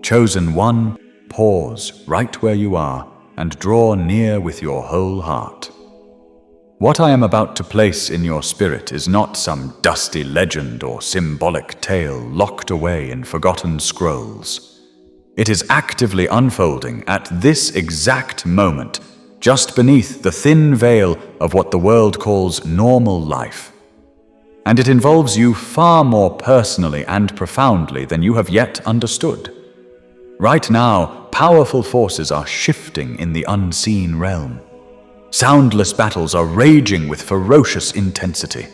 Chosen one, pause right where you are and draw near with your whole heart. What I am about to place in your spirit is not some dusty legend or symbolic tale locked away in forgotten scrolls. It is actively unfolding at this exact moment, just beneath the thin veil of what the world calls normal life. And it involves you far more personally and profoundly than you have yet understood. Right now, powerful forces are shifting in the unseen realm. Soundless battles are raging with ferocious intensity.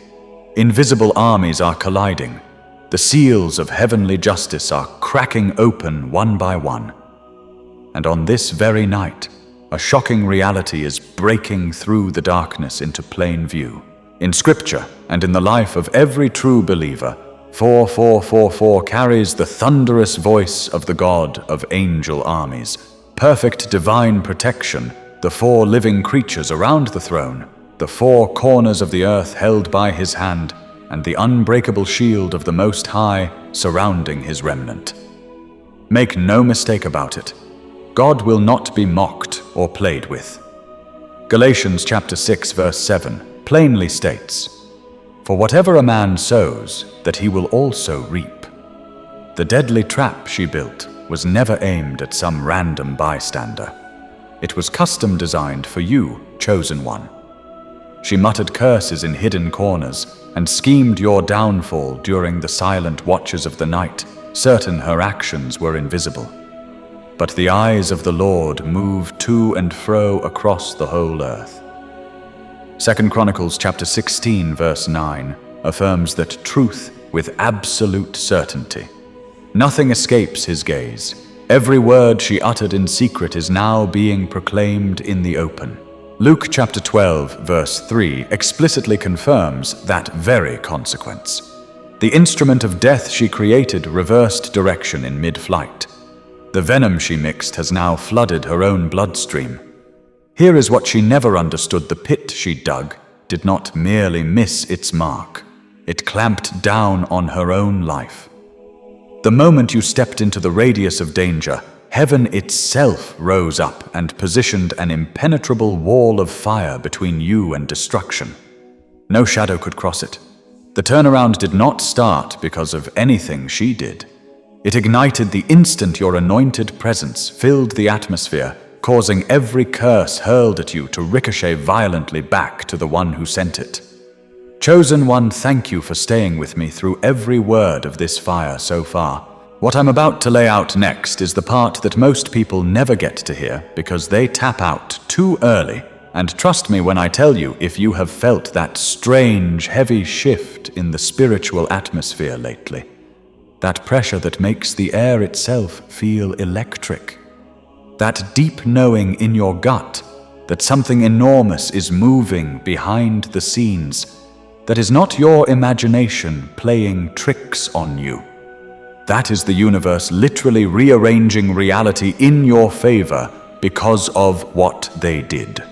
Invisible armies are colliding. The seals of heavenly justice are cracking open one by one. And on this very night, a shocking reality is breaking through the darkness into plain view. In Scripture and in the life of every true believer, 4444 carries the thunderous voice of the God of angel armies, perfect divine protection, the four living creatures around the throne, the four corners of the earth held by his hand, and the unbreakable shield of the Most High surrounding his remnant. Make no mistake about it, God will not be mocked or played with. Galatians chapter 6 verse 7 plainly states, "For whatever a man sows, that he will also reap." The deadly trap she built was never aimed at some random bystander. It was custom designed for you, chosen one. She muttered curses in hidden corners and schemed your downfall during the silent watches of the night, certain her actions were invisible. But the eyes of the Lord move to and fro across the whole earth. 2 Chronicles chapter 16 verse 9 affirms that truth with absolute certainty. Nothing escapes his gaze. Every word she uttered in secret is now being proclaimed in the open. Luke chapter 12 verse 3 explicitly confirms that very consequence. The instrument of death she created reversed direction in mid-flight. The venom she mixed has now flooded her own bloodstream. Here is what she never understood: the pit she dug did not merely miss its mark. It clamped down on her own life. The moment you stepped into the radius of danger, heaven itself rose up and positioned an impenetrable wall of fire between you and destruction. No shadow could cross it. The turnaround did not start because of anything she did. It ignited the instant your anointed presence filled the atmosphere, causing every curse hurled at you to ricochet violently back to the one who sent it. Chosen one, thank you for staying with me through every word of this fire so far. What I'm about to lay out next is the part that most people never get to hear because they tap out too early. And trust me when I tell you, if you have felt that strange, heavy shift in the spiritual atmosphere lately, that pressure that makes the air itself feel electric, that deep knowing in your gut that something enormous is moving behind the scenes, that is not your imagination playing tricks on you. That is the universe literally rearranging reality in your favor because of what they did.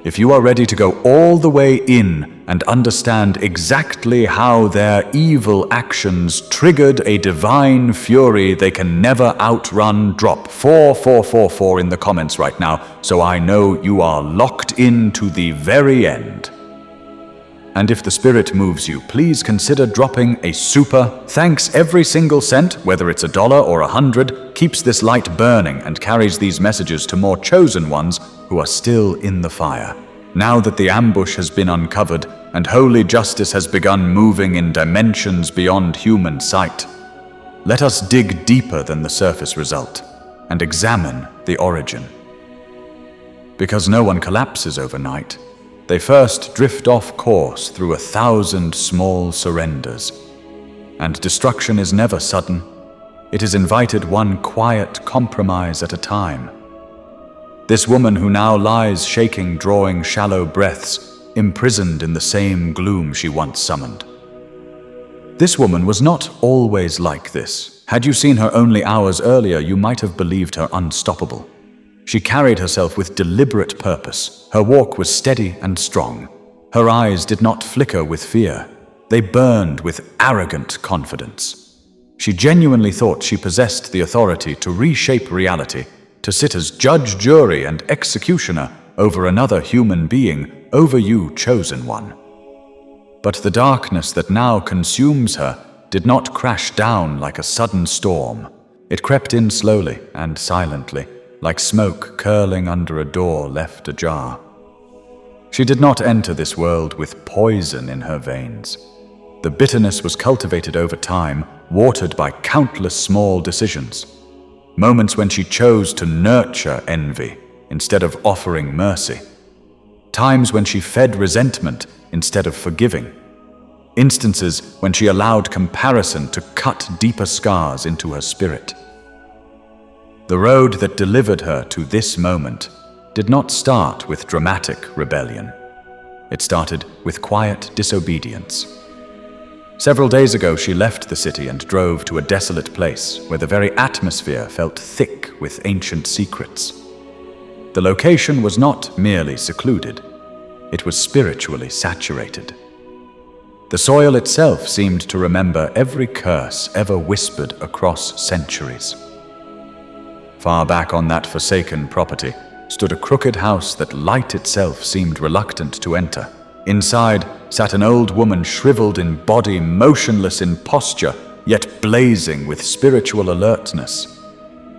If you are ready to go all the way in and understand exactly how their evil actions triggered a divine fury they can never outrun, drop 4444 in the comments right now so I know you are locked in to the very end. And if the Spirit moves you, please consider dropping a super thanks. Every single cent, whether it's $1 or 100, keeps this light burning and carries these messages to more chosen ones who are still in the fire. Now that the ambush has been uncovered and holy justice has begun moving in dimensions beyond human sight, let us dig deeper than the surface result and examine the origin. Because no one collapses overnight. They first drift off course through 1,000 small surrenders. And destruction is never sudden. It is invited one quiet compromise at a time. This woman who now lies shaking, drawing shallow breaths, imprisoned in the same gloom she once summoned. This woman was not always like this. Had you seen her only hours earlier, you might have believed her unstoppable. She carried herself with deliberate purpose. Her walk was steady and strong. Her eyes did not flicker with fear. They burned with arrogant confidence. She genuinely thought she possessed the authority to reshape reality, to sit as judge, jury, and executioner over another human being, over you, chosen one. But the darkness that now consumes her did not crash down like a sudden storm. It crept in slowly and silently, like smoke curling under a door left ajar. She did not enter this world with poison in her veins. The bitterness was cultivated over time, watered by countless small decisions. Moments when she chose to nurture envy instead of offering mercy. Times when she fed resentment instead of forgiving. Instances when she allowed comparison to cut deeper scars into her spirit. The road that delivered her to this moment did not start with dramatic rebellion. It started with quiet disobedience. Several days ago, she left the city and drove to a desolate place where the very atmosphere felt thick with ancient secrets. The location was not merely secluded, it was spiritually saturated. The soil itself seemed to remember every curse ever whispered across centuries. Far back on that forsaken property stood a crooked house that light itself seemed reluctant to enter. Inside sat an old woman, shriveled in body, motionless in posture, yet blazing with spiritual alertness.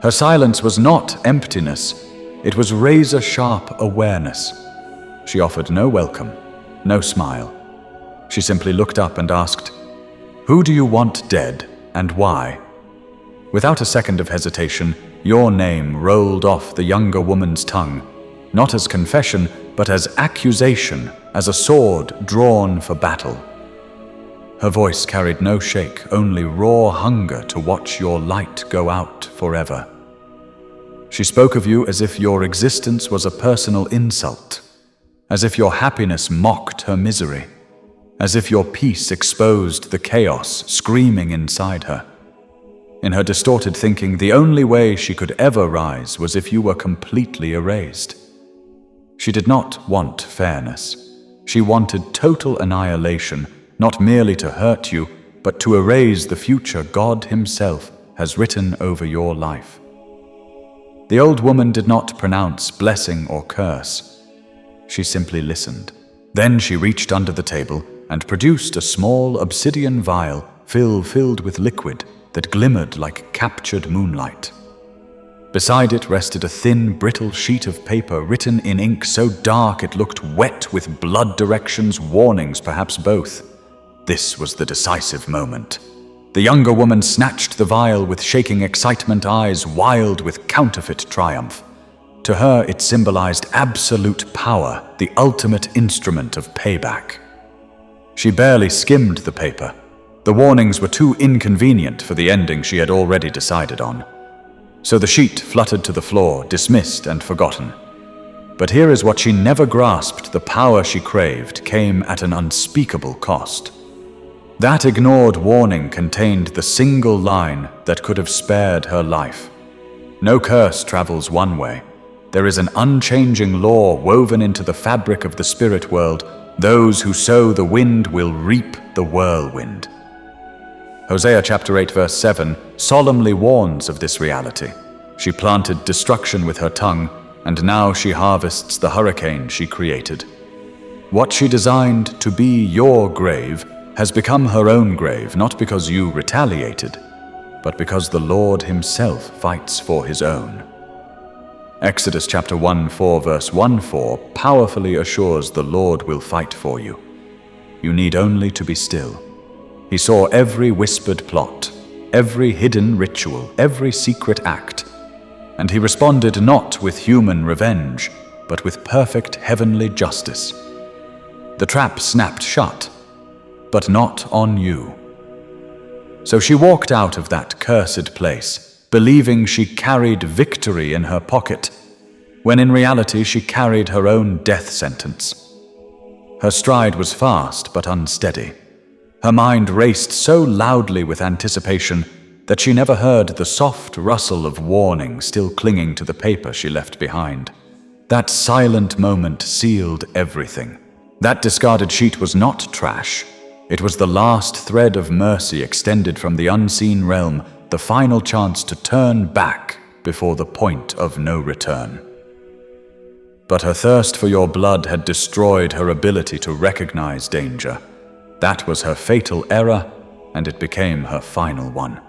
Her silence was not emptiness, it was razor-sharp awareness. She offered no welcome, no smile. She simply looked up and asked, "Who do you want dead, and why?" Without a second of hesitation, your name rolled off the younger woman's tongue, not as confession, but as accusation, as a sword drawn for battle. Her voice carried no shake, only raw hunger to watch your light go out forever. She spoke of you as if your existence was a personal insult, as if your happiness mocked her misery, as if your peace exposed the chaos screaming inside her. In her distorted thinking, the only way she could ever rise was if you were completely erased. She did not want fairness. She wanted total annihilation, not merely to hurt you, but to erase the future God Himself has written over your life. The old woman did not pronounce blessing or curse. She simply listened. Then she reached under the table and produced a small obsidian vial filled with liquid that glimmered like captured moonlight. Beside it rested a thin, brittle sheet of paper written in ink so dark it looked wet with blood, directions, warnings, perhaps both. This was the decisive moment. The younger woman snatched the vial with shaking excitement, eyes wild with counterfeit triumph. To her, it symbolized absolute power, the ultimate instrument of payback. She barely skimmed the paper. The warnings were too inconvenient for the ending she had already decided on. So the sheet fluttered to the floor, dismissed and forgotten. But here is what she never grasped: the power she craved came at an unspeakable cost. That ignored warning contained the single line that could have spared her life. No curse travels one way. There is an unchanging law woven into the fabric of the spirit world. Those who sow the wind will reap the whirlwind. Hosea chapter 8 verse 7 solemnly warns of this reality. She planted destruction with her tongue, and now she harvests the hurricane she created. What she designed to be your grave has become her own grave, not because you retaliated, but because the Lord Himself fights for His own. Exodus chapter 1:4 verse 1-4 powerfully assures the Lord will fight for you. You need only to be still. He saw every whispered plot, every hidden ritual, every secret act, and He responded not with human revenge, but with perfect heavenly justice. The trap snapped shut, but not on you. So she walked out of that cursed place, believing she carried victory in her pocket, when in reality she carried her own death sentence. Her stride was fast but unsteady. Her mind raced so loudly with anticipation that she never heard the soft rustle of warning still clinging to the paper she left behind. That silent moment sealed everything. That discarded sheet was not trash. It was the last thread of mercy extended from the unseen realm, the final chance to turn back before the point of no return. But her thirst for your blood had destroyed her ability to recognize danger. That was her fatal error, and it became her final one.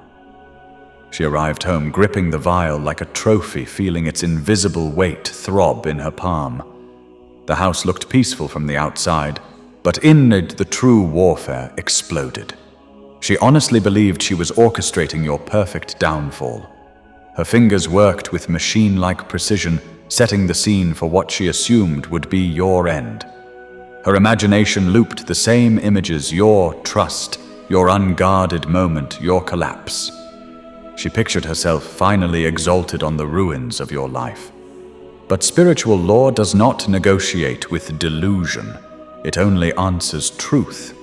She arrived home gripping the vial like a trophy, feeling its invisible weight throb in her palm. The house looked peaceful from the outside, but in it the true warfare exploded. She honestly believed she was orchestrating your perfect downfall. Her fingers worked with machine-like precision, setting the scene for what she assumed would be your end. Her imagination looped the same images: your trust, your unguarded moment, your collapse. She pictured herself finally exalted on the ruins of your life. But spiritual law does not negotiate with delusion. It only answers truth.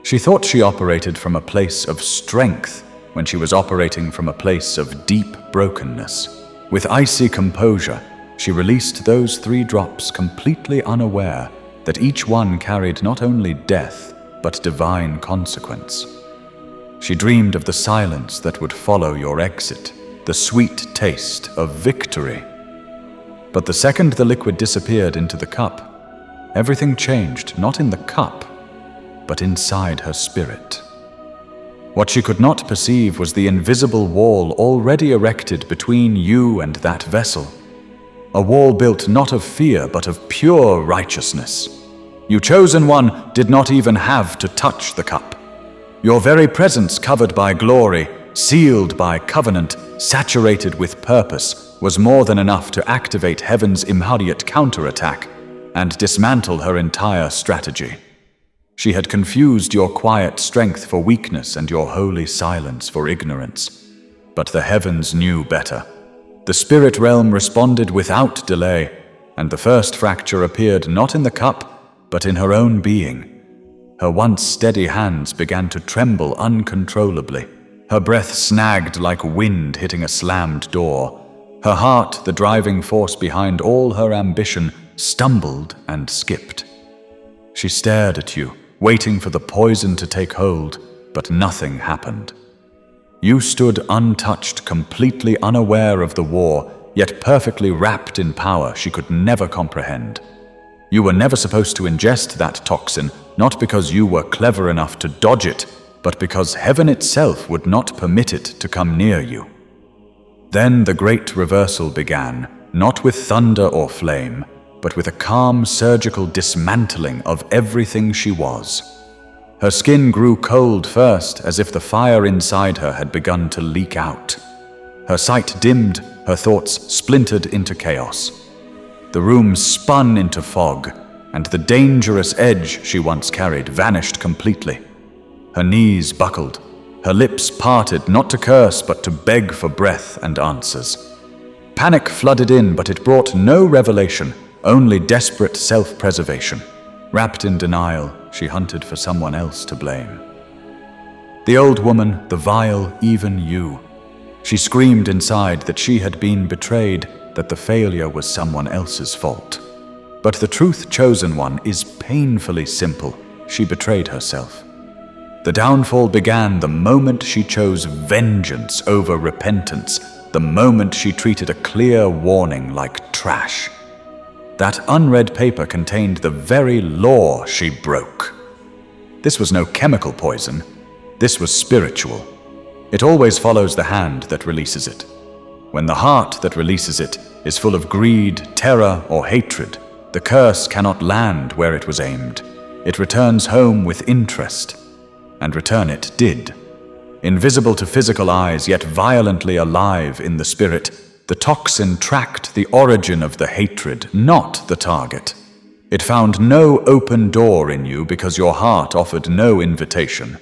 She thought she operated from a place of strength when she was operating from a place of deep brokenness. With icy composure, she released those 3 drops, completely unaware that each one carried not only death, but divine consequence. She dreamed of the silence that would follow your exit, the sweet taste of victory. But the second the liquid disappeared into the cup, everything changed, not in the cup, but inside her spirit. What she could not perceive was the invisible wall already erected between you and that vessel. A wall built not of fear, but of pure righteousness. You chosen one did not even have to touch the cup. Your very presence, covered by glory, sealed by covenant, saturated with purpose, was more than enough to activate heaven's immediate counterattack and dismantle her entire strategy. She had confused your quiet strength for weakness and your holy silence for ignorance. But the heavens knew better. The spirit realm responded without delay, and the first fracture appeared not in the cup, but in her own being. Her once steady hands began to tremble uncontrollably. Her breath snagged like wind hitting a slammed door. Her heart, the driving force behind all her ambition, stumbled and skipped. She stared at you, waiting for the poison to take hold, but nothing happened. You stood untouched, completely unaware of the war, yet perfectly wrapped in power she could never comprehend. You were never supposed to ingest that toxin, not because you were clever enough to dodge it, but because heaven itself would not permit it to come near you. Then the great reversal began, not with thunder or flame, but with a calm surgical dismantling of everything she was. Her skin grew cold first, as if the fire inside her had begun to leak out. Her sight dimmed, her thoughts splintered into chaos. The room spun into fog, and the dangerous edge she once carried vanished completely. Her knees buckled, her lips parted, not to curse but to beg for breath and answers. Panic flooded in, but it brought no revelation, only desperate self-preservation. Wrapped in denial, she hunted for someone else to blame. The old woman, the vile, even you. She screamed inside that she had been betrayed, that the failure was someone else's fault. But the truth, chosen one, is painfully simple. She betrayed herself. The downfall began the moment she chose vengeance over repentance, the moment she treated a clear warning like trash. That unread paper contained the very law she broke. This was no chemical poison. This was spiritual. It always follows the hand that releases it. When the heart that releases it is full of greed, terror, or hatred, the curse cannot land where it was aimed. It returns home with interest. And return it did. Invisible to physical eyes, yet violently alive in the spirit, the toxin tracked the origin of the hatred, not the target. It found no open door in you because your heart offered no invitation.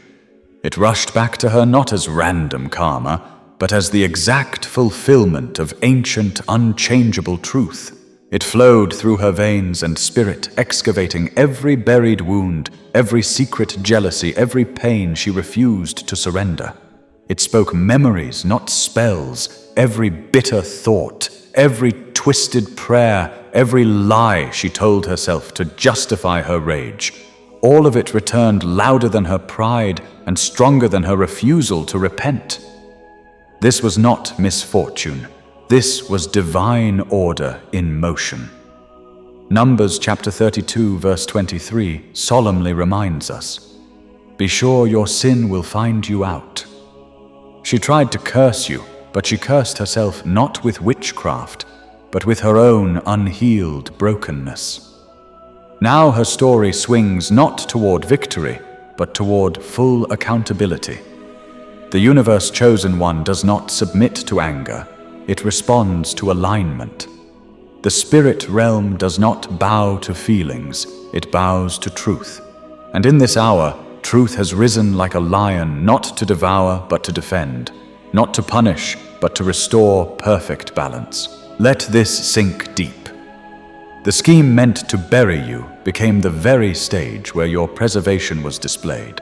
It rushed back to her not as random karma, but as the exact fulfillment of ancient, unchangeable truth. It flowed through her veins and spirit, excavating every buried wound, every secret jealousy, every pain she refused to surrender. It spoke memories, not spells, every bitter thought, every twisted prayer, every lie she told herself to justify her rage. all of it returned louder than her pride and stronger than her refusal to repent. This was not misfortune. This was divine order in motion. Numbers chapter 32, verse 23 solemnly reminds us, "Be sure your sin will find you out." She tried to curse you, but she cursed herself not with witchcraft, but with her own unhealed brokenness. Now her story swings not toward victory, but toward full accountability. The universe chosen one does not submit to anger, it responds to alignment. The spirit realm does not bow to feelings, it bows to truth. And in this hour, truth has risen like a lion, not to devour, but to defend, not to punish, but to restore perfect balance. Let this sink deep. The scheme meant to bury you became the very stage where your preservation was displayed,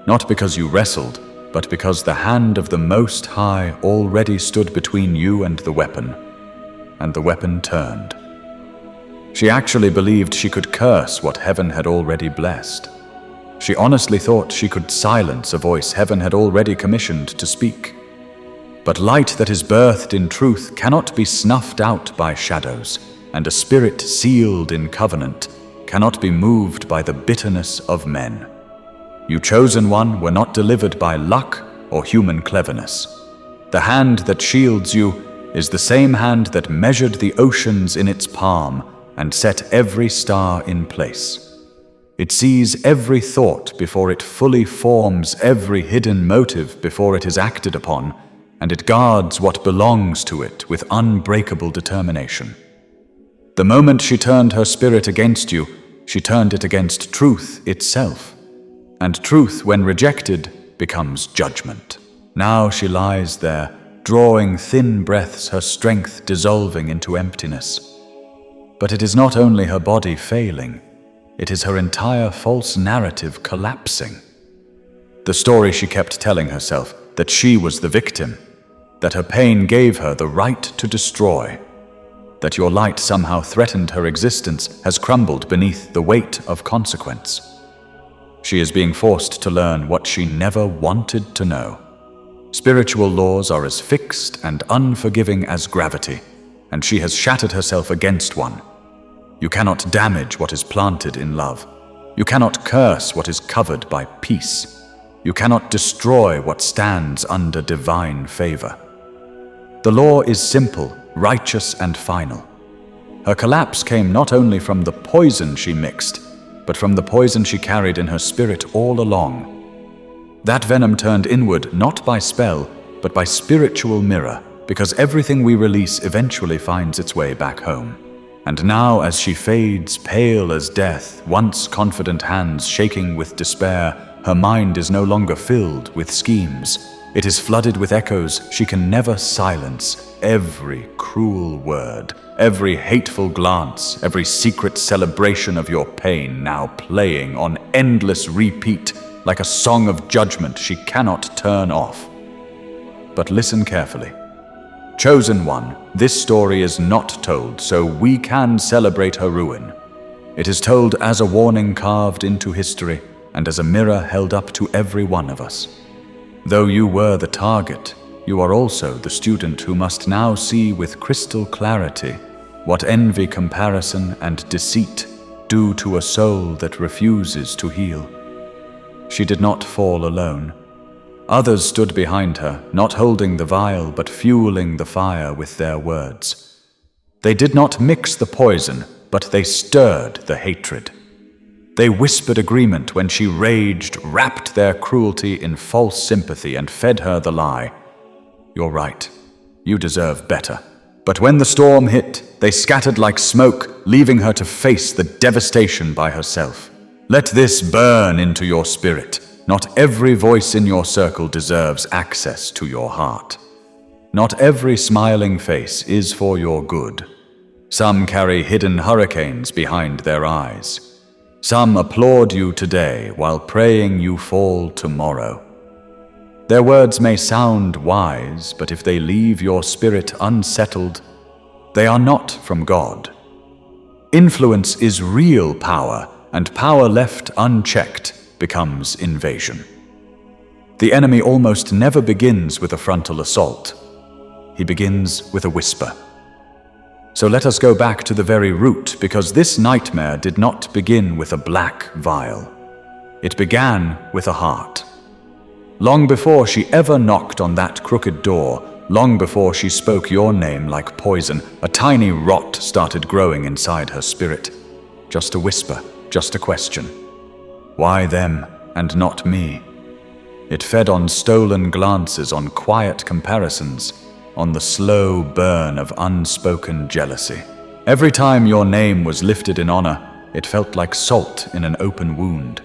not because you wrestled, but because the hand of the Most High already stood between you and the weapon turned. She actually believed she could curse what heaven had already blessed. She honestly thought she could silence a voice heaven had already commissioned to speak. But light that is birthed in truth cannot be snuffed out by shadows, and a spirit sealed in covenant cannot be moved by the bitterness of men. You chosen one were not delivered by luck or human cleverness. The hand that shields you is the same hand that measured the oceans in its palm and set every star in place. It sees every thought before it fully forms every hidden motive before it is acted upon, and it guards what belongs to it with unbreakable determination. The moment she turned her spirit against you, she turned it against truth itself. And truth, when rejected, becomes judgment. Now she lies there, drawing thin breaths, her strength dissolving into emptiness. But it is not only her body failing, it is her entire false narrative collapsing. The story she kept telling herself, that she was the victim, that her pain gave her the right to destroy, that your light somehow threatened her existence, has crumbled beneath the weight of consequence. She is being forced to learn what she never wanted to know. Spiritual laws are as fixed and unforgiving as gravity, and she has shattered herself against one. You cannot damage what is planted in love. You cannot curse what is covered by peace. You cannot destroy what stands under divine favor. The law is simple, righteous, and final. Her collapse came not only from the poison she mixed, but from the poison she carried in her spirit all along. That venom turned inward not by spell, but by spiritual mirror, because everything we release eventually finds its way back home. And now, as she fades pale as death, once confident hands shaking with despair, her mind is no longer filled with schemes. It is flooded with echoes she can never silence. Every cruel word, every hateful glance, every secret celebration of your pain now playing on endless repeat like a song of judgment she cannot turn off. But listen carefully. Chosen one, this story is not told so we can celebrate her ruin. It is told as a warning carved into history and as a mirror held up to every one of us. Though you were the target, you are also the student who must now see with crystal clarity what envy, comparison, and deceit do to a soul that refuses to heal. She did not fall alone. Others stood behind her, not holding the vial, but fueling the fire with their words. They did not mix the poison, but they stirred the hatred. They whispered agreement when she raged, wrapped their cruelty in false sympathy, and fed her the lie. You're right. You deserve better. But when the storm hit, they scattered like smoke, leaving her to face the devastation by herself. Let this burn into your spirit. Not every voice in your circle deserves access to your heart. Not every smiling face is for your good. Some carry hidden hurricanes behind their eyes. Some applaud you today while praying you fall tomorrow. Their words may sound wise, but if they leave your spirit unsettled, they are not from God. Influence is real power, and power left unchecked becomes invasion. The enemy almost never begins with a frontal assault. He begins with a whisper. So let us go back to the very root, because this nightmare did not begin with a black vial. It began with a heart. Long before she ever knocked on that crooked door, long before she spoke your name like poison, a tiny rot started growing inside her spirit. Just a whisper, just a question. Why them and not me? It fed on stolen glances, on quiet comparisons, on the slow burn of unspoken jealousy. Every time your name was lifted in honor, it felt like salt in an open wound.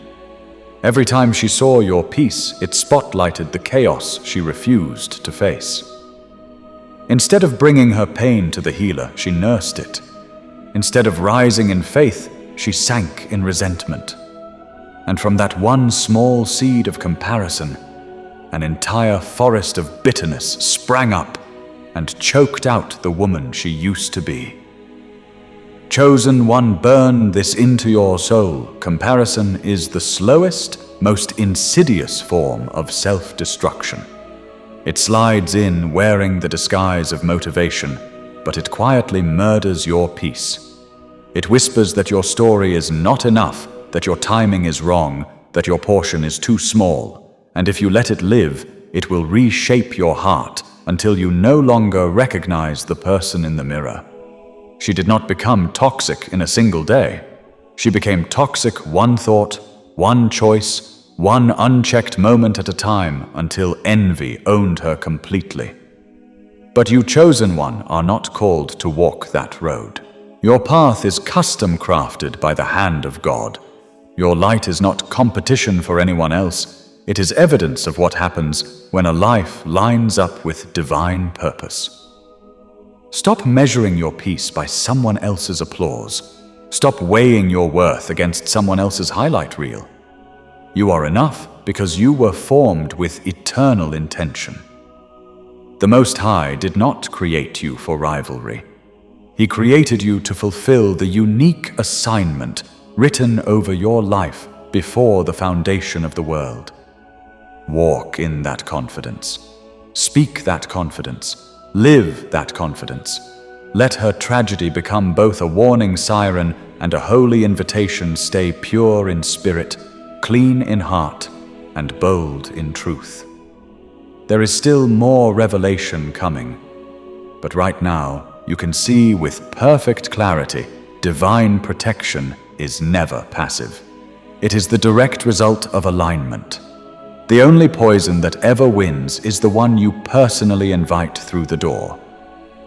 Every time she saw your peace, it spotlighted the chaos she refused to face. Instead of bringing her pain to the healer, she nursed it. Instead of rising in faith, she sank in resentment. And from that one small seed of comparison, an entire forest of bitterness sprang up and choked out the woman she used to be. Chosen one, burn this into your soul. Comparison is the slowest, most insidious form of self-destruction. It slides in wearing the disguise of motivation, but it quietly murders your peace. It whispers that your story is not enough, that your timing is wrong, that your portion is too small, and if you let it live, it will reshape your heart until you no longer recognize the person in the mirror. She did not become toxic in a single day. She became toxic one thought, one choice, one unchecked moment at a time, until envy owned her completely. But you chosen one are not called to walk that road. Your path is custom crafted by the hand of God. Your light is not competition for anyone else. It is evidence of what happens when a life lines up with divine purpose. Stop measuring your peace by someone else's applause. Stop weighing your worth against someone else's highlight reel. You are enough because you were formed with eternal intention. The Most High did not create you for rivalry. He created you to fulfill the unique assignment written over your life before the foundation of the world. Walk in that confidence. Speak that confidence. Live that confidence. Let her tragedy become both a warning siren and a holy invitation. Stay pure in spirit, clean in heart, and bold in truth. There is still more revelation coming, but right now you can see with perfect clarity divine protection is never passive. It is the direct result of alignment. The only poison that ever wins is the one you personally invite through the door.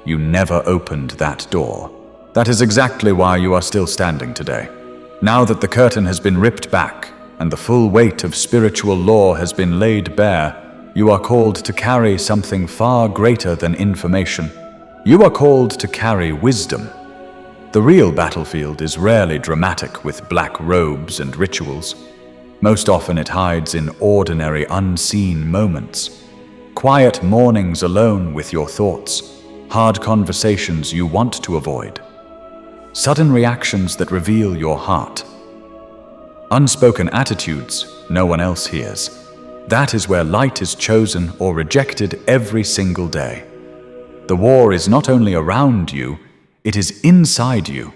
You never opened that door. That is exactly why you are still standing today. Now that the curtain has been ripped back and the full weight of spiritual law has been laid bare, you are called to carry something far greater than information. You are called to carry wisdom. The real battlefield is rarely dramatic with black robes and rituals. Most often it hides in ordinary, unseen moments. Quiet mornings alone with your thoughts, hard conversations you want to avoid, sudden reactions that reveal your heart, unspoken attitudes no one else hears. That is where light is chosen or rejected every single day. The war is not only around you, it is inside you.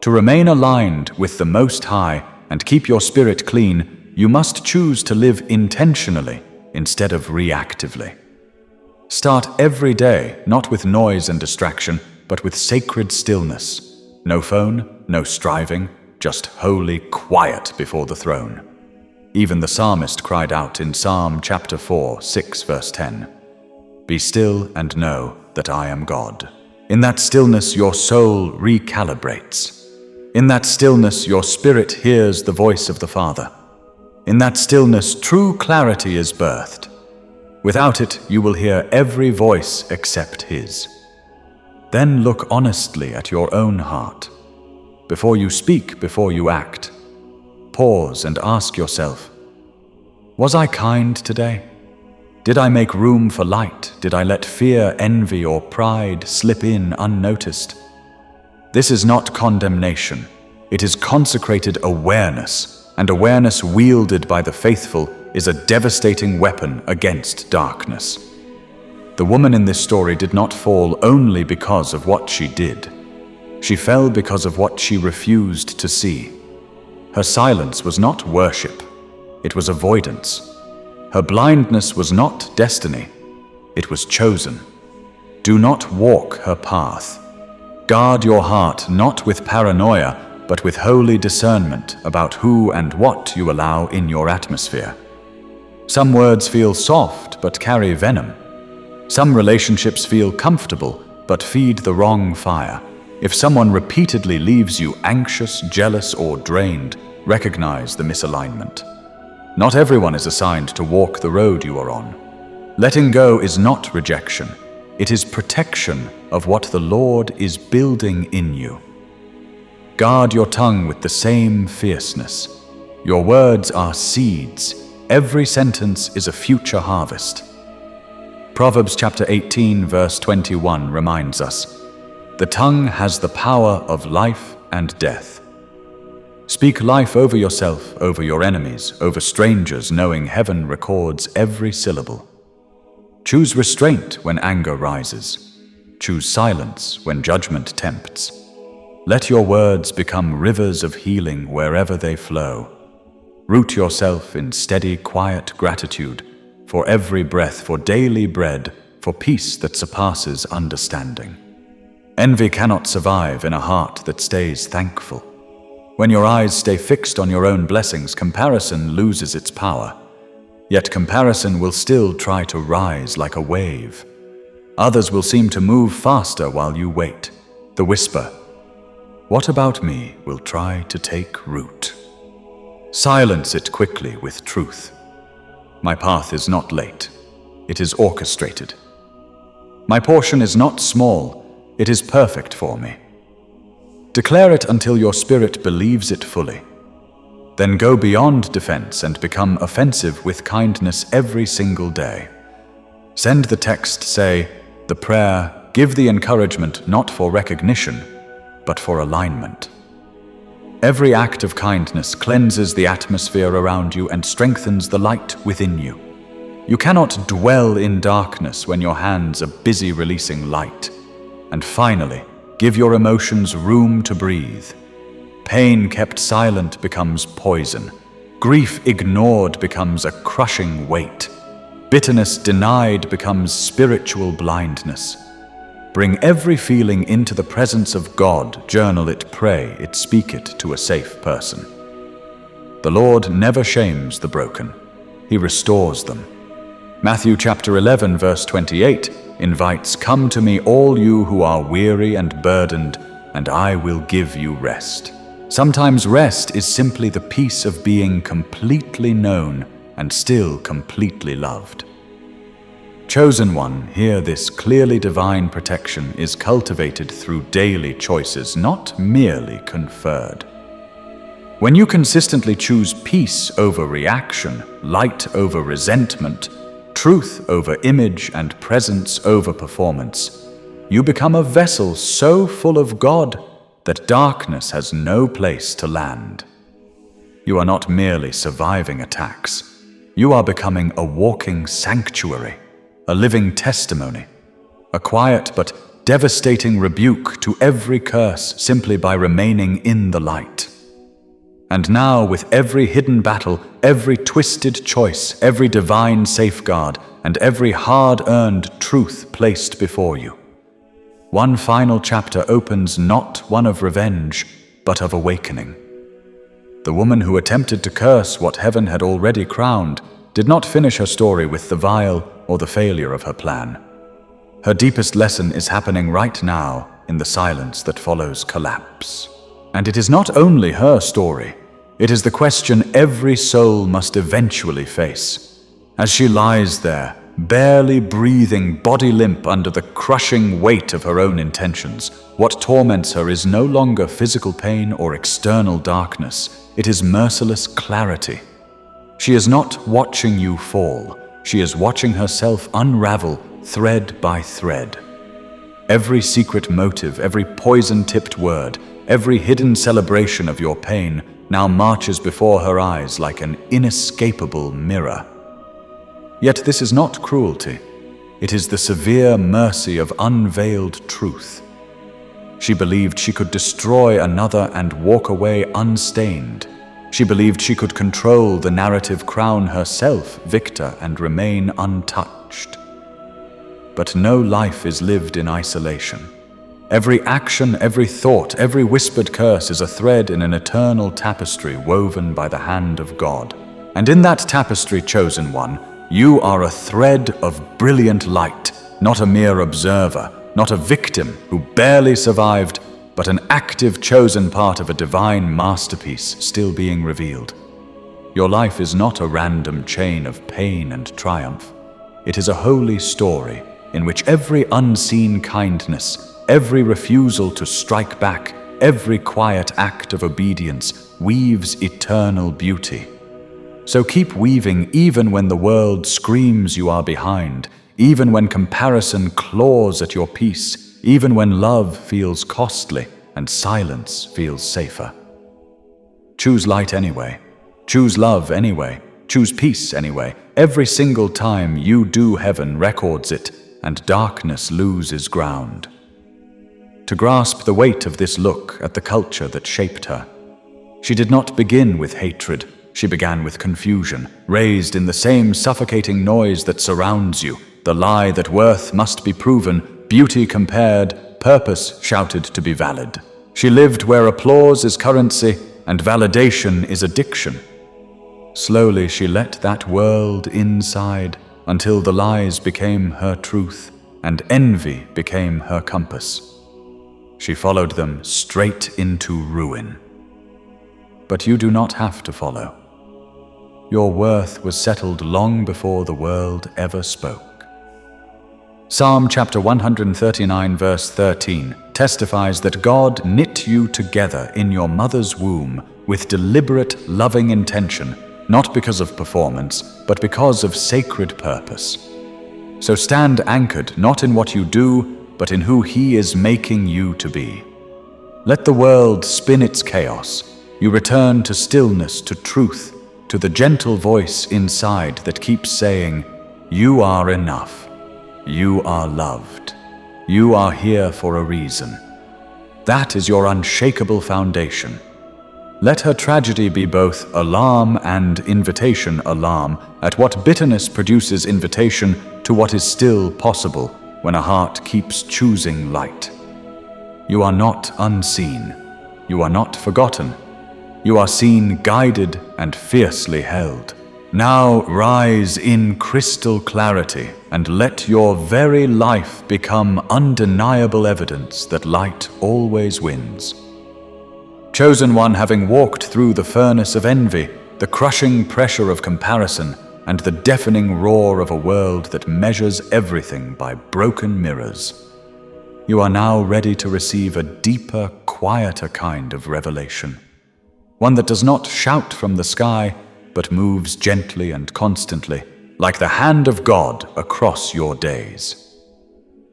To remain aligned with the Most High and keep your spirit clean, you must choose to live intentionally instead of reactively. Start every day not with noise and distraction, but with sacred stillness. No phone, no striving, just holy quiet before the throne. Even the psalmist cried out in Psalm chapter 4, 6, verse 10, "Be still and know that I am God." In that stillness your soul recalibrates. In that stillness your spirit hears the voice of the Father. In that stillness true clarity is birthed. Without it you will hear every voice except His. Then look honestly at your own heart. Before you speak, before you act, pause and ask yourself, was I kind today? Did I make room for light? Did I let fear, envy, or pride slip in unnoticed? This is not condemnation. It is consecrated awareness, and awareness wielded by the faithful is a devastating weapon against darkness. The woman in this story did not fall only because of what she did. She fell because of what she refused to see. Her silence was not worship, it was avoidance. Her blindness was not destiny, it was chosen. Do not walk her path. Guard your heart not with paranoia, but with holy discernment about who and what you allow in your atmosphere. Some words feel soft but carry venom. Some relationships feel comfortable but feed the wrong fire. If someone repeatedly leaves you anxious, jealous, or drained, recognize the misalignment. Not everyone is assigned to walk the road you are on. Letting go is not rejection. It is protection of what the Lord is building in you. Guard your tongue with the same fierceness. Your words are seeds. Every sentence is a future harvest. Proverbs chapter 18, verse 21 reminds us, "The tongue has the power of life and death." Speak life over yourself, over your enemies, over strangers, knowing heaven records every syllable. Choose restraint when anger rises. Choose silence when judgment tempts. Let your words become rivers of healing wherever they flow. Root yourself in steady, quiet gratitude for every breath, for daily bread, for peace that surpasses understanding. Envy cannot survive in a heart that stays thankful. When your eyes stay fixed on your own blessings, comparison loses its power. Yet comparison will still try to rise like a wave. Others will seem to move faster while you wait. The whisper, "What about me?" will try to take root. Silence it quickly with truth. My path is not late. It is orchestrated. My portion is not small. It is perfect for me. Declare it until your spirit believes it fully. Then go beyond defense and become offensive with kindness every single day. Send the text, say, the prayer, give the encouragement not for recognition, but for alignment. Every act of kindness cleanses the atmosphere around you and strengthens the light within you. You cannot dwell in darkness when your hands are busy releasing light. And finally, give your emotions room to breathe. Pain kept silent becomes poison. Grief ignored becomes a crushing weight. Bitterness denied becomes spiritual blindness. Bring every feeling into the presence of God. Journal it, pray it, speak it to a safe person. The Lord never shames the broken. He restores them. Matthew chapter 11, verse 28 invites, "Come to me, all you who are weary and burdened, and I will give you rest." Sometimes rest is simply the peace of being completely known and still completely loved. Chosen one, hear this clearly divine protection is cultivated through daily choices, not merely conferred. When you consistently choose peace over reaction, light over resentment, truth over image, and presence over performance, you become a vessel so full of God that darkness has no place to land. You are not merely surviving attacks. You are becoming a walking sanctuary, a living testimony, a quiet but devastating rebuke to every curse simply by remaining in the light. And now, with every hidden battle, every twisted choice, every divine safeguard, and every hard-earned truth placed before you, one final chapter opens, not one of revenge, but of awakening. The woman who attempted to curse what heaven had already crowned did not finish her story with the vial or the failure of her plan. Her deepest lesson is happening right now in the silence that follows collapse. And it is not only her story. It is the question every soul must eventually face. As she lies there, barely breathing, body limp under the crushing weight of her own intentions, what torments her is no longer physical pain or external darkness. It is merciless clarity. She is not watching you fall. She is watching herself unravel thread by thread. Every secret motive, every poison-tipped word, every hidden celebration of your pain now marches before her eyes like an inescapable mirror. Yet this is not cruelty. It is the severe mercy of unveiled truth. She believed she could destroy another and walk away unstained. She believed she could control the narrative, crown herself victor, and remain untouched. But no life is lived in isolation. Every action, every thought, every whispered curse is a thread in an eternal tapestry woven by the hand of God. And in that tapestry, chosen one, you are a thread of brilliant light, not a mere observer, not a victim who barely survived, but an active chosen part of a divine masterpiece still being revealed. Your life is not a random chain of pain and triumph. It is a holy story in which every unseen kindness, every refusal to strike back, every quiet act of obedience weaves eternal beauty. So keep weaving even when the world screams you are behind, even when comparison claws at your peace, even when love feels costly and silence feels safer. Choose light anyway. Choose love anyway. Choose peace anyway. Every single time you do, heaven records it, and darkness loses ground. To grasp the weight of this look at the culture that shaped her, she did not begin with hatred. She began with confusion, raised in the same suffocating noise that surrounds you, the lie that worth must be proven, beauty compared, purpose shouted to be valid. She lived where applause is currency and validation is addiction. Slowly she let that world inside until the lies became her truth and envy became her compass. She followed them straight into ruin. But you do not have to follow. Your worth was settled long before the world ever spoke. Psalm chapter 139 verse 13 testifies that God knit you together in your mother's womb with deliberate, loving intention, not because of performance, but because of sacred purpose. So stand anchored not in what you do, but in who He is making you to be. Let the world spin its chaos. You return to stillness, to truth, to the gentle voice inside that keeps saying, "You are enough. You are loved. You are here for a reason." That is your unshakable foundation. Let her tragedy be both alarm and invitation, alarm at what bitterness produces, invitation to what is still possible when a heart keeps choosing light. You are not unseen. You are not forgotten. You are seen, guided, and fiercely held. Now rise in crystal clarity and let your very life become undeniable evidence that light always wins. Chosen one, having walked through the furnace of envy, the crushing pressure of comparison, and the deafening roar of a world that measures everything by broken mirrors, you are now ready to receive a deeper, quieter kind of revelation. One that does not shout from the sky, but moves gently and constantly, like the hand of God across your days.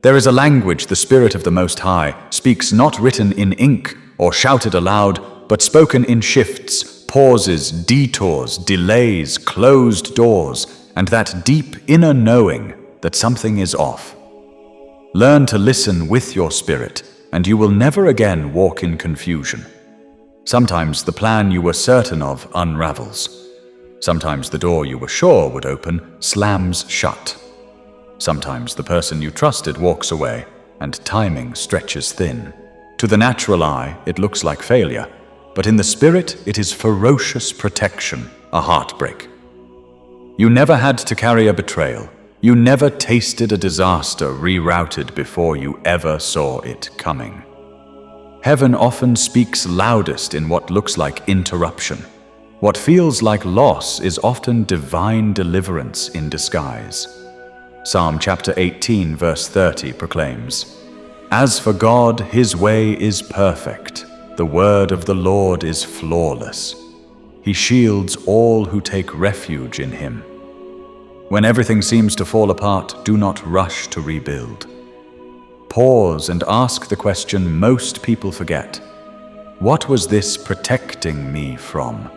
There is a language the Spirit of the Most High speaks, not written in ink or shouted aloud, but spoken in shifts, pauses, detours, delays, closed doors, and that deep inner knowing that something is off. Learn to listen with your spirit, and you will never again walk in confusion. Sometimes the plan you were certain of unravels. Sometimes the door you were sure would open slams shut. Sometimes the person you trusted walks away, and timing stretches thin. To the natural eye, it looks like failure, but in the spirit, it is ferocious protection, a heartbreak. You never had to carry a betrayal. You never tasted a disaster rerouted before you ever saw it coming. Heaven often speaks loudest in what looks like interruption. What feels like loss is often divine deliverance in disguise. Psalm chapter 18 verse 30 proclaims, "As for God, His way is perfect. The word of the Lord is flawless. He shields all who take refuge in Him." When everything seems to fall apart, do not rush to rebuild. pause and ask the question most people forget. What was this protecting me from?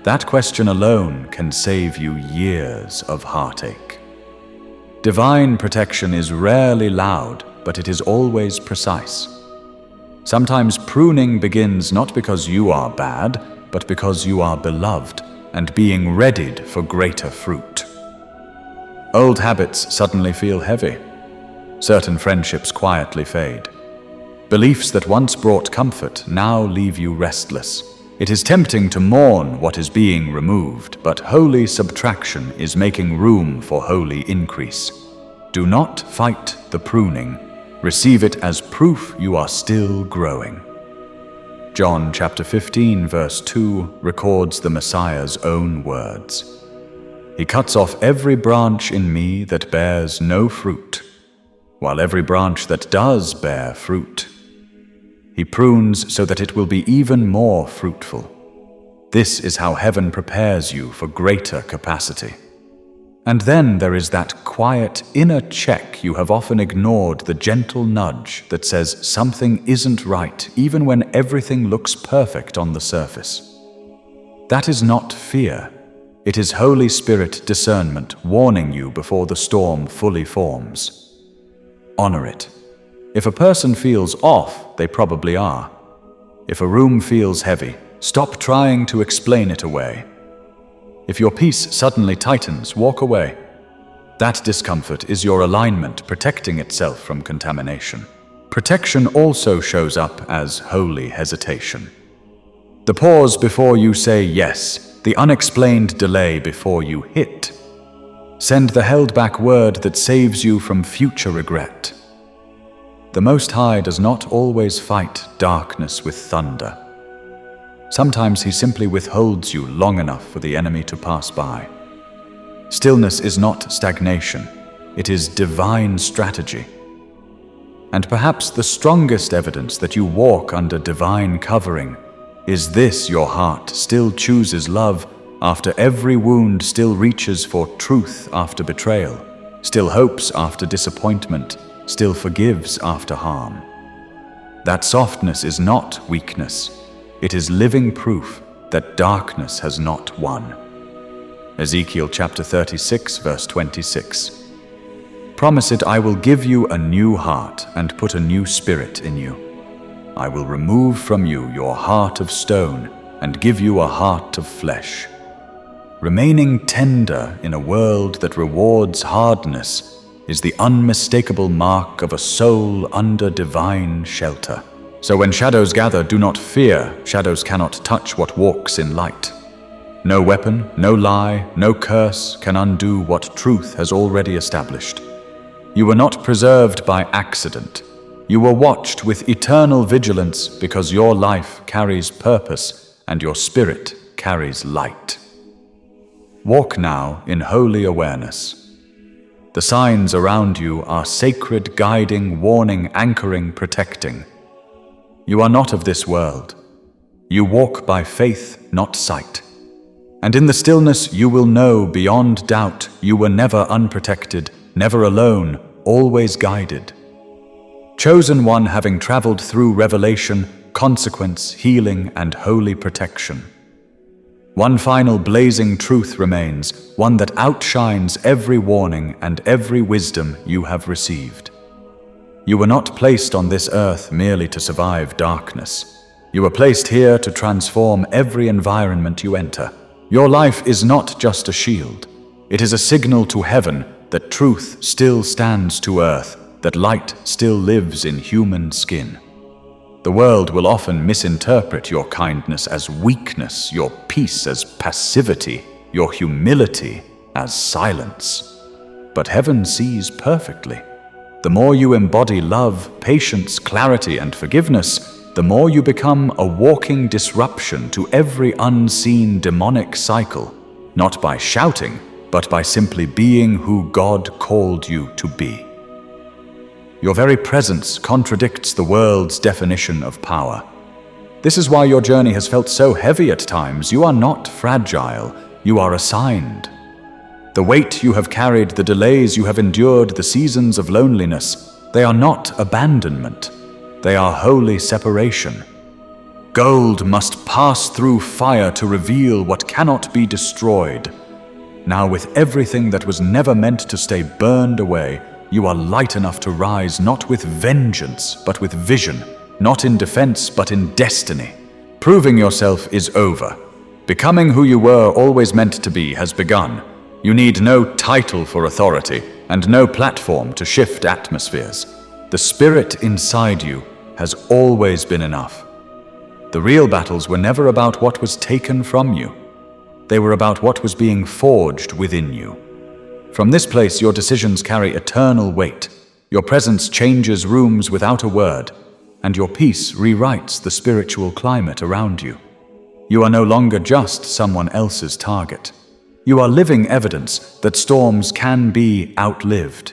That question alone can save you years of heartache. Divine protection is rarely loud, but it is always precise. Sometimes pruning begins not because you are bad, but because you are beloved and being readied for greater fruit. Old habits suddenly feel heavy. Certain friendships quietly fade. Beliefs that once brought comfort now leave you restless. It is tempting to mourn what is being removed, but holy subtraction is making room for holy increase. Do not fight the pruning. Receive it as proof you are still growing. John chapter 15 verse 2 records the Messiah's own words. He cuts off every branch in me that bears no fruit, while every branch that does bear fruit, He prunes so that it will be even more fruitful. This is how heaven prepares you for greater capacity. And then there is that quiet inner check you have often ignored, the gentle nudge that says something isn't right even when everything looks perfect on the surface. That is not fear. It is Holy Spirit discernment warning you before the storm fully forms. Honor it. If a person feels off, they probably are. If a room feels heavy, stop trying to explain it away. If your peace suddenly tightens, walk away. That discomfort is your alignment protecting itself from contamination. Protection also shows up as holy hesitation. The pause before you say yes, the unexplained delay before you hit. Send the held-back word that saves you from future regret. The Most High does not always fight darkness with thunder. Sometimes He simply withholds you long enough for the enemy to pass by. Stillness is not stagnation, it is divine strategy. And perhaps the strongest evidence that you walk under divine covering is this: your heart still chooses love after every wound, still reaches for truth after betrayal, still hopes after disappointment, still forgives after harm. That softness is not weakness. It is living proof that darkness has not won. Ezekiel chapter 36, verse 26. Promise it, I will give you a new heart and put a new spirit in you. I will remove from you your heart of stone and give you a heart of flesh. Remaining tender in a world that rewards hardness is the unmistakable mark of a soul under divine shelter. So when shadows gather, do not fear. Shadows cannot touch what walks in light. No weapon, no lie, no curse can undo what truth has already established. You were not preserved by accident. You were watched with eternal vigilance because your life carries purpose and your spirit carries light. Walk now in holy awareness. The signs around you are sacred, guiding, warning, anchoring, protecting. You are not of this world. You walk by faith, not sight. And in the stillness you will know beyond doubt you were never unprotected, never alone, always guided. Chosen one, having traveled through revelation, consequence, healing, and holy protection. One final blazing truth remains, one that outshines every warning and every wisdom you have received. You were not placed on this earth merely to survive darkness. You were placed here to transform every environment you enter. Your life is not just a shield. It is a signal to heaven that truth still stands to earth, that light still lives in human skin. The world will often misinterpret your kindness as weakness, your peace as passivity, your humility as silence. But heaven sees perfectly. The more you embody love, patience, clarity, and forgiveness, the more you become a walking disruption to every unseen demonic cycle, not by shouting, but by simply being who God called you to be. Your very presence contradicts the world's definition of power. This is why your journey has felt so heavy at times. You are not fragile, you are assigned. The weight you have carried, the delays you have endured, the seasons of loneliness, They are not abandonment. They are holy separation. Gold must pass through fire to reveal what cannot be destroyed. Now, with everything that was never meant to stay burned away, you are light enough to rise not with vengeance, but with vision, not in defense, but in destiny. Proving yourself is over. Becoming who you were always meant to be has begun. You need no title for authority and no platform to shift atmospheres. The spirit inside you has always been enough. The real battles were never about what was taken from you. They were about what was being forged within you. From this place, your decisions carry eternal weight. Your presence changes rooms without a word, and your peace rewrites the spiritual climate around you. You are no longer just someone else's target. You are living evidence that storms can be outlived.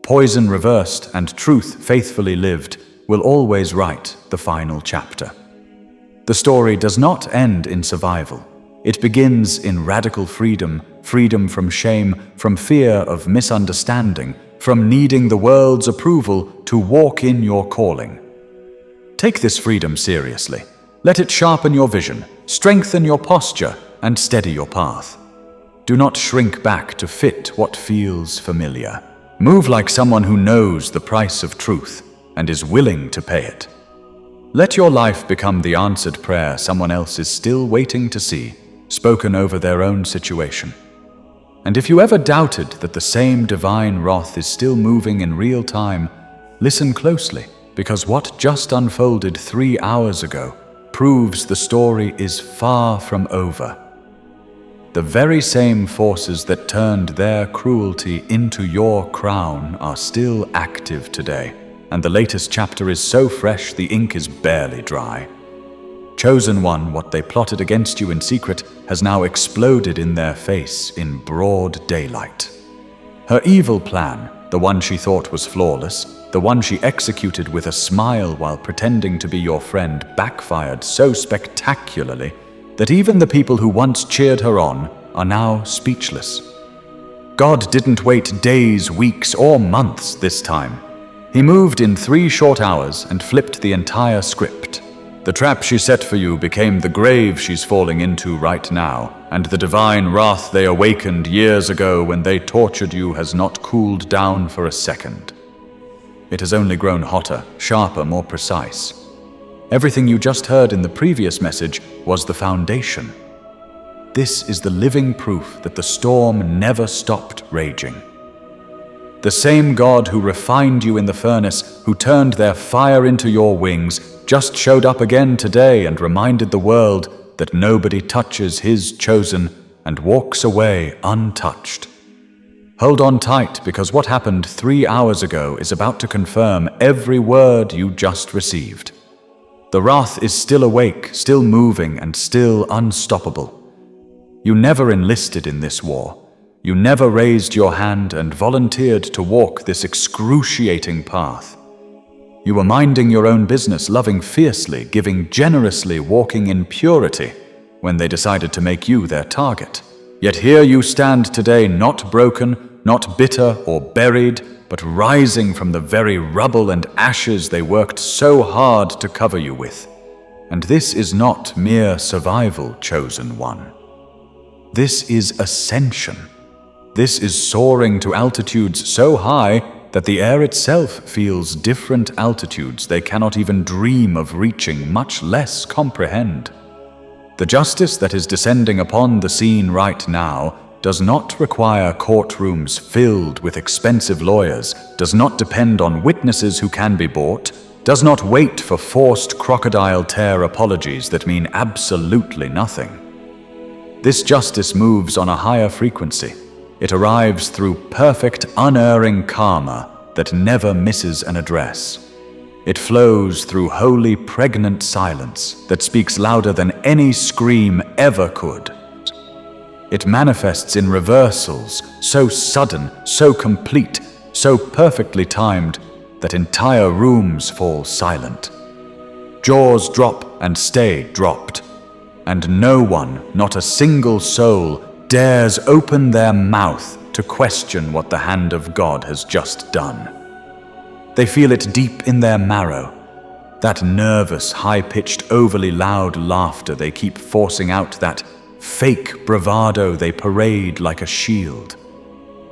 Poison reversed and truth faithfully lived will always write the final chapter. The story does not end in survival. It begins in radical freedom, freedom from shame, from fear of misunderstanding, from needing the world's approval to walk in your calling. Take this freedom seriously. Let it sharpen your vision, strengthen your posture, and steady your path. Do not shrink back to fit what feels familiar. Move like someone who knows the price of truth and is willing to pay it. Let your life become the answered prayer someone else is still waiting to see, spoken over their own situation. And if you ever doubted that the same divine wrath is still moving in real time, listen closely, because what just unfolded 3 hours ago proves the story is far from over. The very same forces that turned their cruelty into your crown are still active today, and the latest chapter is so fresh the ink is barely dry. Chosen One, what they plotted against you in secret has now exploded in their face in broad daylight. Her evil plan, the one she thought was flawless, the one she executed with a smile while pretending to be your friend, backfired so spectacularly that even the people who once cheered her on are now speechless. God didn't wait days, weeks, or months this time. He moved in 3 short hours and flipped the entire script. The trap she set for you became the grave she's falling into right now, and the divine wrath they awakened years ago when they tortured you has not cooled down for a second. It has only grown hotter, sharper, more precise. Everything you just heard in the previous message was the foundation. This is the living proof that the storm never stopped raging. The same God who refined you in the furnace, who turned their fire into your wings, just showed up again today and reminded the world that nobody touches His chosen and walks away untouched. Hold on tight, because what happened 3 hours ago is about to confirm every word you just received. The wrath is still awake, still moving, and still unstoppable. You never enlisted in this war. You never raised your hand and volunteered to walk this excruciating path. You were minding your own business, loving fiercely, giving generously, walking in purity, when they decided to make you their target. Yet here you stand today, not broken, not bitter or buried, but rising from the very rubble and ashes they worked so hard to cover you with. And this is not mere survival, Chosen One. This is ascension. This is soaring to altitudes so high that the air itself feels different altitudes they cannot even dream of reaching, much less comprehend. The justice that is descending upon the scene right now does not require courtrooms filled with expensive lawyers, does not depend on witnesses who can be bought, does not wait for forced crocodile tear apologies that mean absolutely nothing. This justice moves on a higher frequency. It arrives through perfect, unerring karma that never misses an address. It flows through holy, pregnant silence that speaks louder than any scream ever could. It manifests in reversals so sudden, so complete, so perfectly timed that entire rooms fall silent. Jaws drop and stay dropped, and no one, not a single soul, dares open their mouth to question what the hand of God has just done. They feel it deep in their marrow. That nervous, high-pitched, overly loud laughter they keep forcing out, that fake bravado they parade like a shield.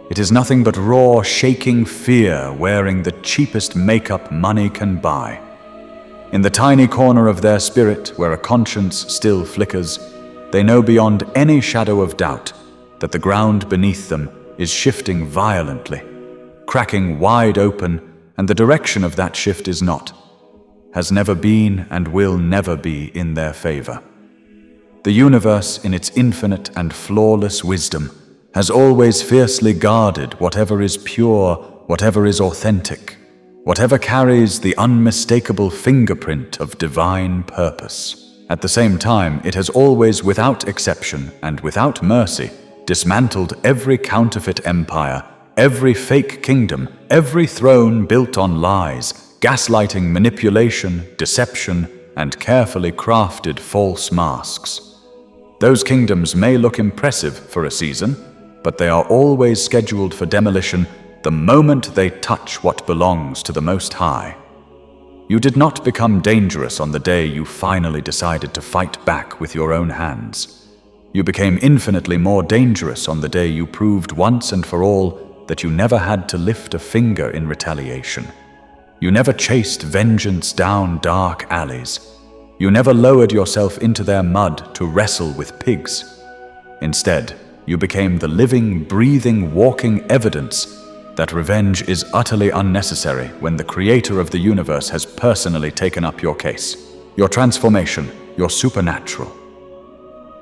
It is nothing but raw, shaking fear wearing the cheapest makeup money can buy. In the tiny corner of their spirit, where a conscience still flickers, they know beyond any shadow of doubt that the ground beneath them is shifting violently, cracking wide open, and the direction of that shift is not, has never been, and will never be in their favor. The universe, in its infinite and flawless wisdom, has always fiercely guarded whatever is pure, whatever is authentic, whatever carries the unmistakable fingerprint of divine purpose. At the same time, it has always, without exception and without mercy, dismantled every counterfeit empire, every fake kingdom, every throne built on lies, gaslighting, manipulation, deception, and carefully crafted false masks. Those kingdoms may look impressive for a season, but they are always scheduled for demolition the moment they touch what belongs to the Most High. You did not become dangerous on the day you finally decided to fight back with your own hands. You became infinitely more dangerous on the day you proved once and for all that you never had to lift a finger in retaliation. You never chased vengeance down dark alleys. You never lowered yourself into their mud to wrestle with pigs. Instead, you became the living, breathing, walking evidence that revenge is utterly unnecessary when the creator of the universe has personally taken up your case. Your transformation, your supernatural.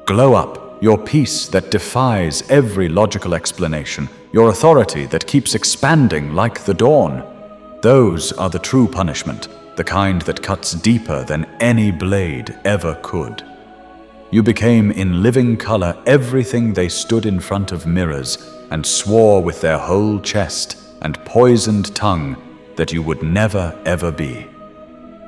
Glow up, your peace that defies every logical explanation, your authority that keeps expanding like the dawn. Those are the true punishment, the kind that cuts deeper than any blade ever could. You became in living color everything they stood in front of mirrors and swore with their whole chest and poisoned tongue that you would never ever be.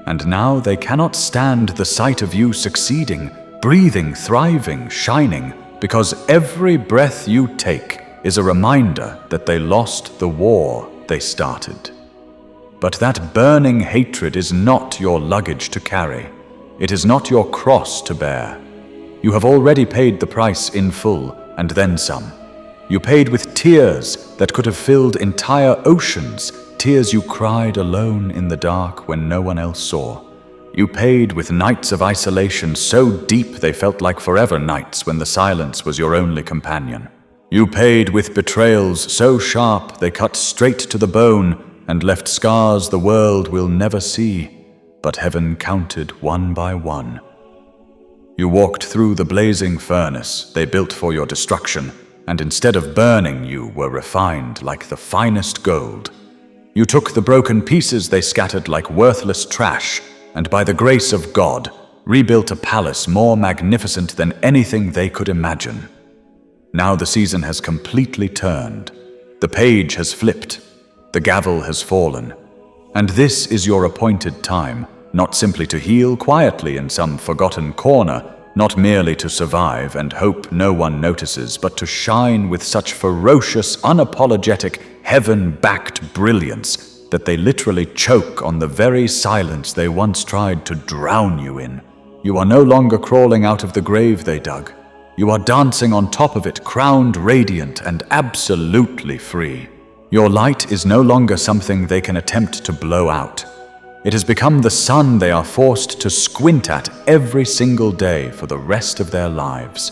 And now they cannot stand the sight of you succeeding, breathing, thriving, shining, because every breath you take is a reminder that they lost the war they started. But that burning hatred is not your luggage to carry. It is not your cross to bear. You have already paid the price in full, and then some. You paid with tears that could have filled entire oceans, tears you cried alone in the dark when no one else saw. You paid with nights of isolation so deep they felt like forever nights when the silence was your only companion. You paid with betrayals so sharp they cut straight to the bone and left scars the world will never see, but heaven counted one by one. You walked through the blazing furnace they built for your destruction, and instead of burning, you were refined like the finest gold. You took the broken pieces they scattered like worthless trash, and by the grace of God, rebuilt a palace more magnificent than anything they could imagine. Now the season has completely turned. The page has flipped. The gavel has fallen. And this is your appointed time, not simply to heal quietly in some forgotten corner, not merely to survive and hope no one notices, but to shine with such ferocious, unapologetic, heaven-backed brilliance that they literally choke on the very silence they once tried to drown you in. You are no longer crawling out of the grave they dug. You are dancing on top of it, crowned, radiant, and absolutely free. Your light is no longer something they can attempt to blow out. It has become the sun they are forced to squint at every single day for the rest of their lives.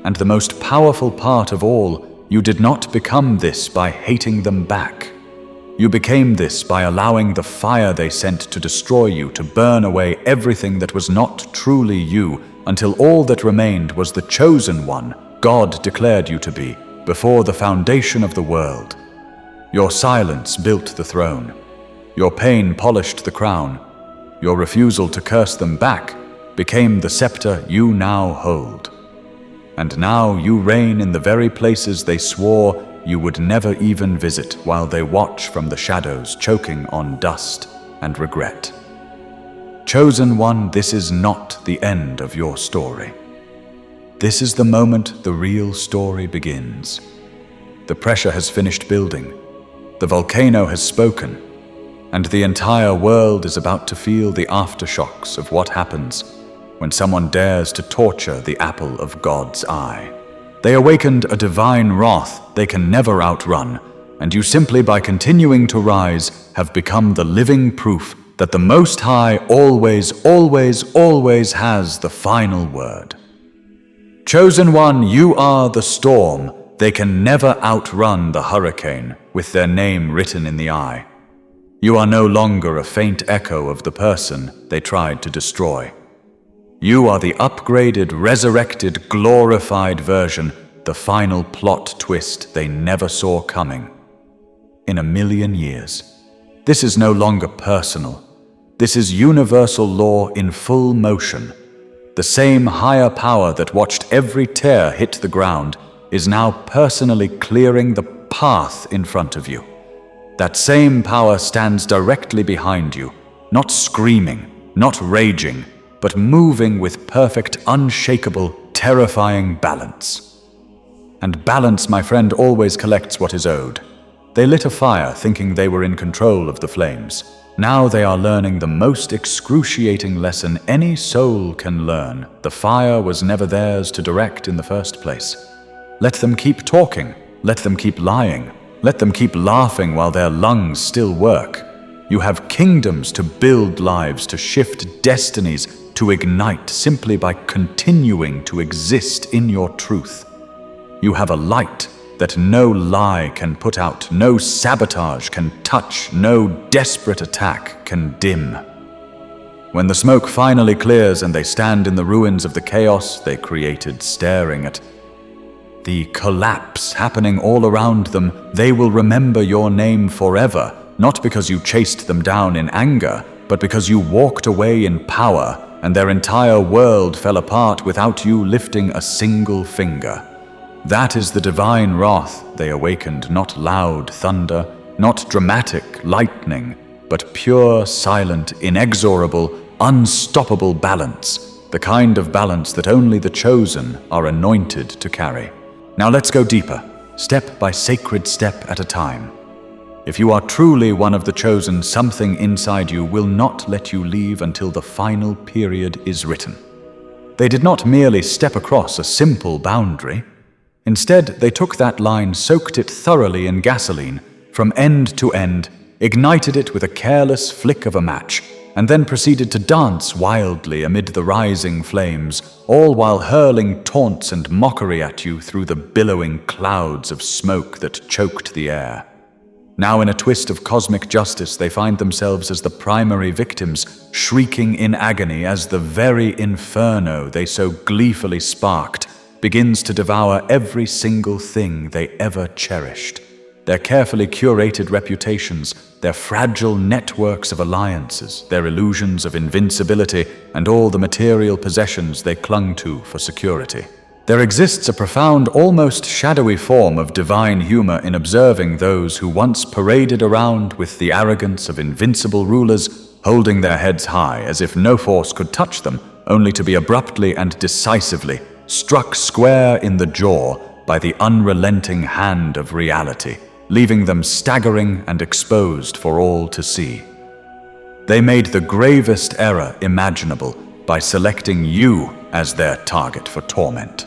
And the most powerful part of all, you did not become this by hating them back. You became this by allowing the fire they sent to destroy you to burn away everything that was not truly you, until all that remained was the chosen one God declared you to be before the foundation of the world. Your silence built the throne. Your pain polished the crown. Your refusal to curse them back became the scepter you now hold. And now you reign in the very places they swore you would never even visit, while they watch from the shadows, choking on dust and regret. Chosen one, this is not the end of your story. This is the moment the real story begins. The pressure has finished building. The volcano has spoken. and the entire world is about to feel the aftershocks of what happens when someone dares to torture the apple of God's eye. They awakened a divine wrath they can never outrun, and you simply by continuing to rise have become the living proof that the Most High always, always, always has the final word. Chosen one, you are the storm. They can never outrun the hurricane with their name written in the eye. You are no longer a faint echo of the person they tried to destroy. You are the upgraded, resurrected, glorified version, the final plot twist they never saw coming. In a million years. This is no longer personal. This is universal law in full motion. The same higher power that watched every tear hit the ground is now personally clearing the path in front of you. That same power stands directly behind you, not screaming, not raging, but moving with perfect, unshakable, terrifying balance. And balance, my friend, always collects what is owed. They lit a fire thinking they were in control of the flames. Now they are learning the most excruciating lesson any soul can learn. The fire was never theirs to direct in the first place. Let them keep talking. Let them keep lying. Let them keep laughing while their lungs still work. You have kingdoms to build lives, to shift destinies, to ignite simply by continuing to exist in your truth. You have a light that no lie can put out, no sabotage can touch, no desperate attack can dim. When the smoke finally clears and they stand in the ruins of the chaos they created, staring at the collapse happening all around them, they will remember your name forever, not because you chased them down in anger, but because you walked away in power and their entire world fell apart without you lifting a single finger. That is the divine wrath they awakened, not loud thunder, not dramatic lightning, but pure, silent, inexorable, unstoppable balance, the kind of balance that only the chosen are anointed to carry. Now let's go deeper, step by sacred step at a time. If you are truly one of the chosen, something inside you will not let you leave until the final period is written. They did not merely step across a simple boundary. Instead, they took that line, soaked it thoroughly in gasoline, from end to end, ignited it with a careless flick of a match, and then proceeded to dance wildly amid the rising flames, all while hurling taunts and mockery at you through the billowing clouds of smoke that choked the air. Now in a twist of cosmic justice, they find themselves as the primary victims, shrieking in agony as the very inferno they so gleefully sparked begins to devour every single thing they ever cherished. Their carefully curated reputations, their fragile networks of alliances, their illusions of invincibility, and all the material possessions they clung to for security. There exists a profound, almost shadowy form of divine humor in observing those who once paraded around with the arrogance of invincible rulers, holding their heads high as if no force could touch them, only to be abruptly and decisively struck square in the jaw by the unrelenting hand of reality, leaving them staggering and exposed for all to see. They made the gravest error imaginable by selecting you as their target for torment.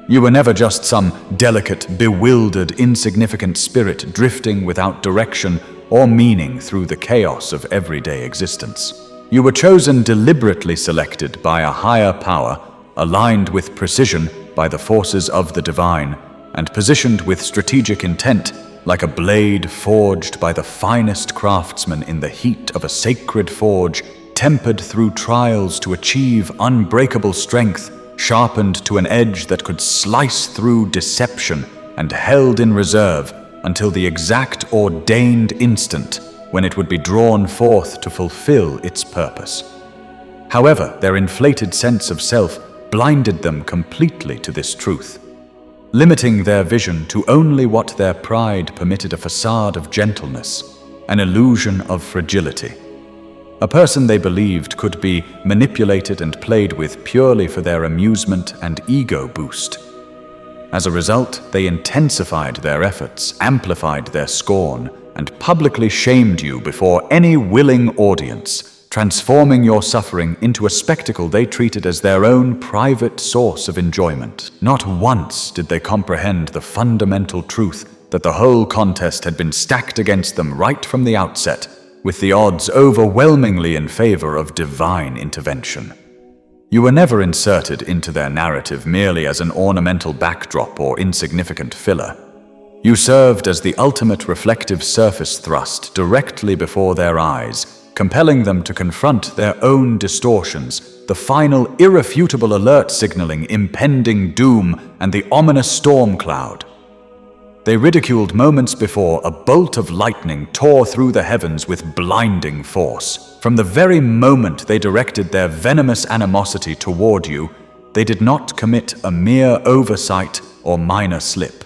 You were never just some delicate, bewildered, insignificant spirit drifting without direction or meaning through the chaos of everyday existence. You were chosen, deliberately selected by a higher power, aligned with precision by the forces of the divine, and positioned with strategic intent like a blade forged by the finest craftsman in the heat of a sacred forge, tempered through trials to achieve unbreakable strength, sharpened to an edge that could slice through deception, and held in reserve until the exact ordained instant when it would be drawn forth to fulfill its purpose. However, their inflated sense of self blinded them completely to this truth, limiting their vision to only what their pride permitted: a facade of gentleness, an illusion of fragility. A person they believed could be manipulated and played with purely for their amusement and ego boost. As a result, they intensified their efforts, amplified their scorn, and publicly shamed you before any willing audience, transforming your suffering into a spectacle they treated as their own private source of enjoyment. Not once did they comprehend the fundamental truth that the whole contest had been stacked against them right from the outset, with the odds overwhelmingly in favor of divine intervention. You were never inserted into their narrative merely as an ornamental backdrop or insignificant filler. You served as the ultimate reflective surface thrust directly before their eyes, compelling them to confront their own distortions, the final irrefutable alert signaling impending doom and the ominous storm cloud. They ridiculed moments before a bolt of lightning tore through the heavens with blinding force. From the very moment they directed their venomous animosity toward you, they did not commit a mere oversight or minor slip.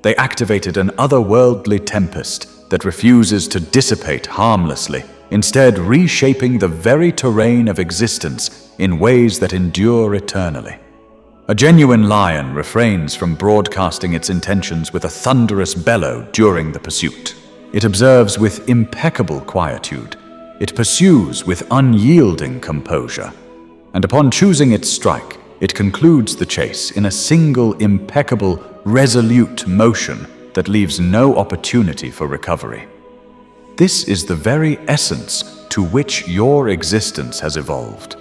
They activated an otherworldly tempest that refuses to dissipate harmlessly, instead reshaping the very terrain of existence in ways that endure eternally. A genuine lion refrains from broadcasting its intentions with a thunderous bellow during the pursuit. It observes with impeccable quietude. It pursues with unyielding composure. And upon choosing its strike, it concludes the chase in a single impeccable, resolute motion that leaves no opportunity for recovery. This is the very essence to which your existence has evolved.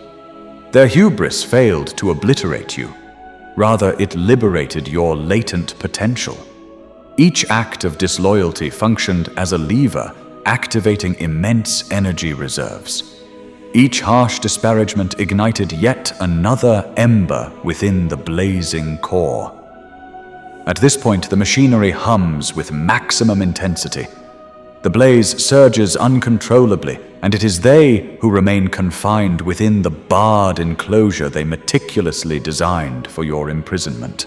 Their hubris failed to obliterate you. Rather, it liberated your latent potential. Each act of disloyalty functioned as a lever, activating immense energy reserves. Each harsh disparagement ignited yet another ember within the blazing core. At this point, the machinery hums with maximum intensity. The blaze surges uncontrollably, and it is they who remain confined within the barred enclosure they meticulously designed for your imprisonment.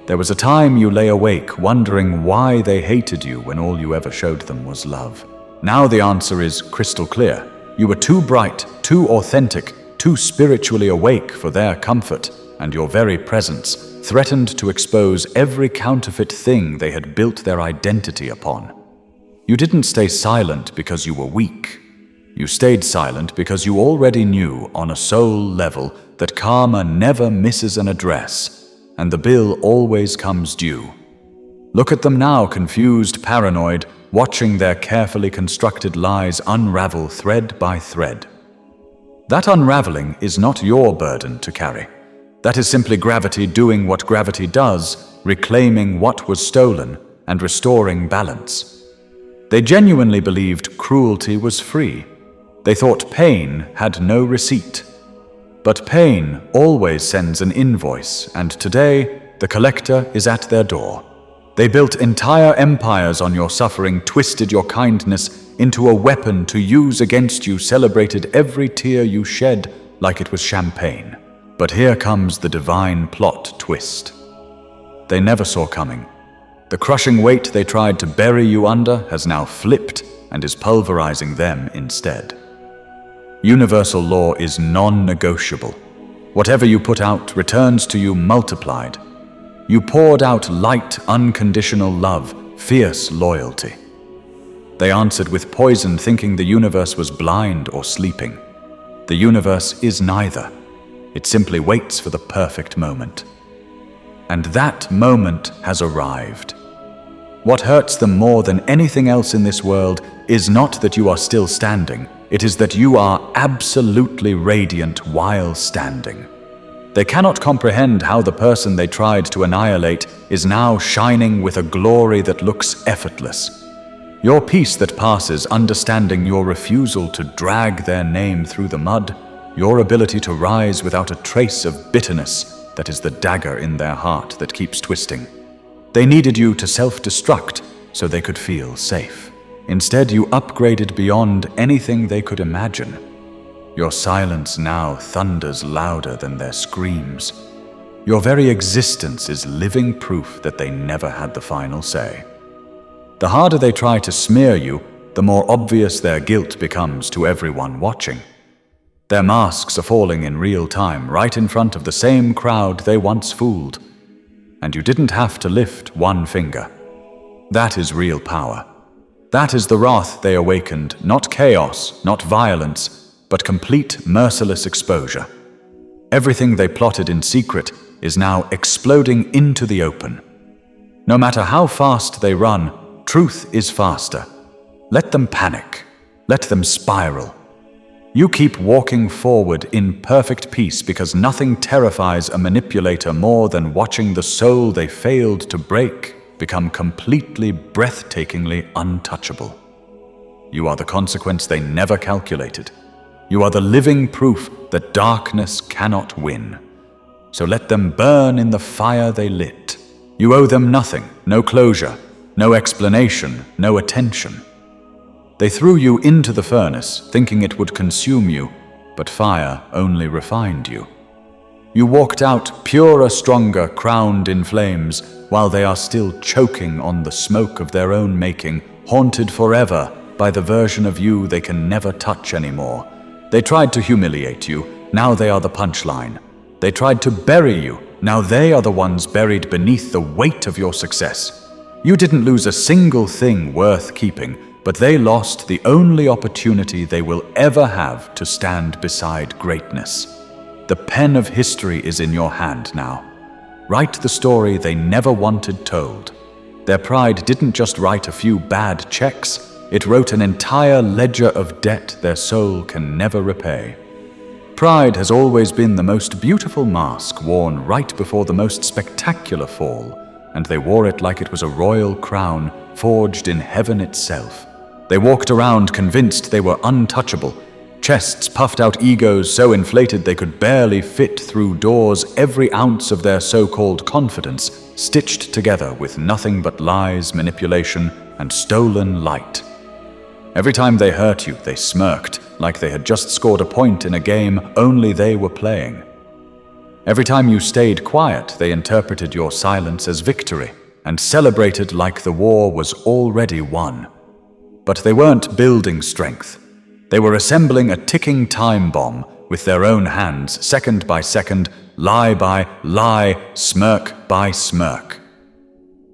There was a time you lay awake wondering why they hated you when all you ever showed them was love. Now the answer is crystal clear. You were too bright, too authentic, too spiritually awake for their comfort, and your very presence threatened to expose every counterfeit thing they had built their identity upon. You didn't stay silent because you were weak. You stayed silent because you already knew on a soul level that karma never misses an address, and the bill always comes due. Look at them now, confused, paranoid, watching their carefully constructed lies unravel thread by thread. That unraveling is not your burden to carry. That is simply gravity doing what gravity does, reclaiming what was stolen and restoring balance. They genuinely believed cruelty was free. They thought pain had no receipt. But pain always sends an invoice, and today the collector is at their door. They built entire empires on your suffering, twisted your kindness into a weapon to use against you, celebrated every tear you shed like it was champagne. But here comes the divine plot twist. They never saw coming. The crushing weight they tried to bury you under has now flipped and is pulverizing them instead. Universal law is non-negotiable. Whatever you put out returns to you multiplied. You poured out light, unconditional love, fierce loyalty. They answered with poison, thinking the universe was blind or sleeping. The universe is neither. It simply waits for the perfect moment. And that moment has arrived. What hurts them more than anything else in this world is not that you are still standing, it is that you are absolutely radiant while standing. They cannot comprehend how the person they tried to annihilate is now shining with a glory that looks effortless. Your peace that passes understanding your refusal to drag their name through the mud, your ability to rise without a trace of bitterness that is the dagger in their heart that keeps twisting. They needed you to self-destruct so they could feel safe. Instead, you upgraded beyond anything they could imagine. Your silence now thunders louder than their screams. Your very existence is living proof that they never had the final say. The harder they try to smear you, the more obvious their guilt becomes to everyone watching. Their masks are falling in real time, right in front of the same crowd they once fooled. And you didn't have to lift one finger. That is real power. That is the wrath they awakened, not chaos, not violence, but complete, merciless exposure. Everything they plotted in secret is now exploding into the open. No matter how fast they run, truth is faster. Let them panic. Let them spiral. You keep walking forward in perfect peace because nothing terrifies a manipulator more than watching the soul they failed to break become completely, breathtakingly untouchable. You are the consequence they never calculated. You are the living proof that darkness cannot win. So let them burn in the fire they lit. You owe them nothing, no closure, no explanation, no attention. They threw you into the furnace, thinking it would consume you, but fire only refined you. You walked out purer, stronger, crowned in flames, while they are still choking on the smoke of their own making, haunted forever by the version of you they can never touch anymore. They tried to humiliate you, now they are the punchline. They tried to bury you, now they are the ones buried beneath the weight of your success. You didn't lose a single thing worth keeping, but they lost the only opportunity they will ever have to stand beside greatness. The pen of history is in your hand now. Write the story they never wanted told. Their pride didn't just write a few bad checks, it wrote an entire ledger of debt their soul can never repay. Pride has always been the most beautiful mask worn right before the most spectacular fall, and they wore it like it was a royal crown forged in heaven itself. They walked around convinced they were untouchable, chests puffed out egos so inflated they could barely fit through doors, every ounce of their so-called confidence stitched together with nothing but lies, manipulation, and stolen light. Every time they hurt you, they smirked, like they had just scored a point in a game only they were playing. Every time you stayed quiet, they interpreted your silence as victory, and celebrated like the war was already won. But they weren't building strength. They were assembling a ticking time bomb with their own hands, second by second, lie by lie, smirk by smirk.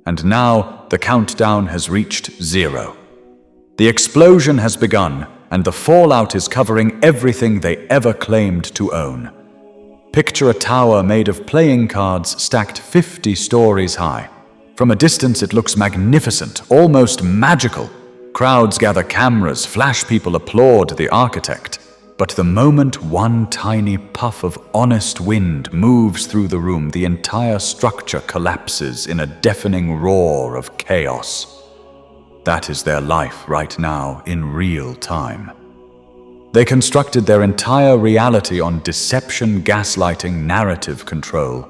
And now the countdown has reached 0. The explosion has begun, and the fallout is covering everything they ever claimed to own. Picture a tower made of playing cards stacked 50 stories high. From a distance it looks magnificent, almost magical. Crowds gather cameras, flash people applaud the architect. But the moment one tiny puff of honest wind moves through the room, the entire structure collapses in a deafening roar of chaos. That is their life right now, in real time. They constructed their entire reality on deception, gaslighting, narrative control,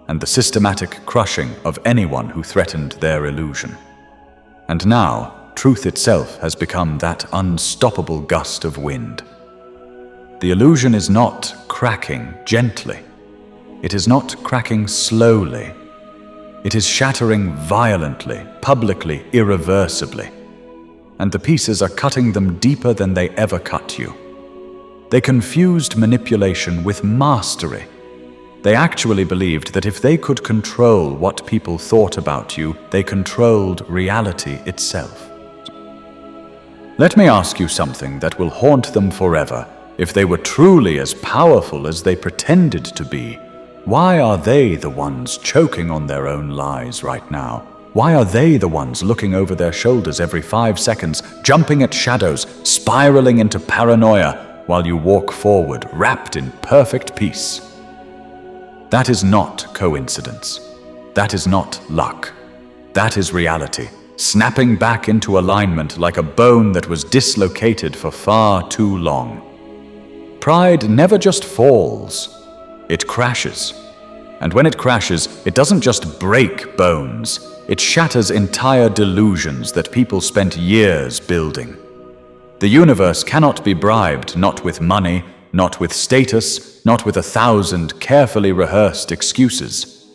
and the systematic crushing of anyone who threatened their illusion. And now, truth itself has become that unstoppable gust of wind. The illusion is not cracking gently. It is not cracking slowly. It is shattering violently, publicly, irreversibly. And the pieces are cutting them deeper than they ever cut you. They confused manipulation with mastery. They actually believed that if they could control what people thought about you, they controlled reality itself. Let me ask you something that will haunt them forever. If they were truly as powerful as they pretended to be, why are they the ones choking on their own lies right now? Why are they the ones looking over their shoulders every 5 seconds, jumping at shadows, spiraling into paranoia, while you walk forward, wrapped in perfect peace? That is not coincidence. That is not luck. That is reality, snapping back into alignment like a bone that was dislocated for far too long. Pride never just falls. It crashes. And when it crashes, it doesn't just break bones. It shatters entire delusions that people spent years building. The universe cannot be bribed, not with money, not with status, not with 1,000 carefully rehearsed excuses.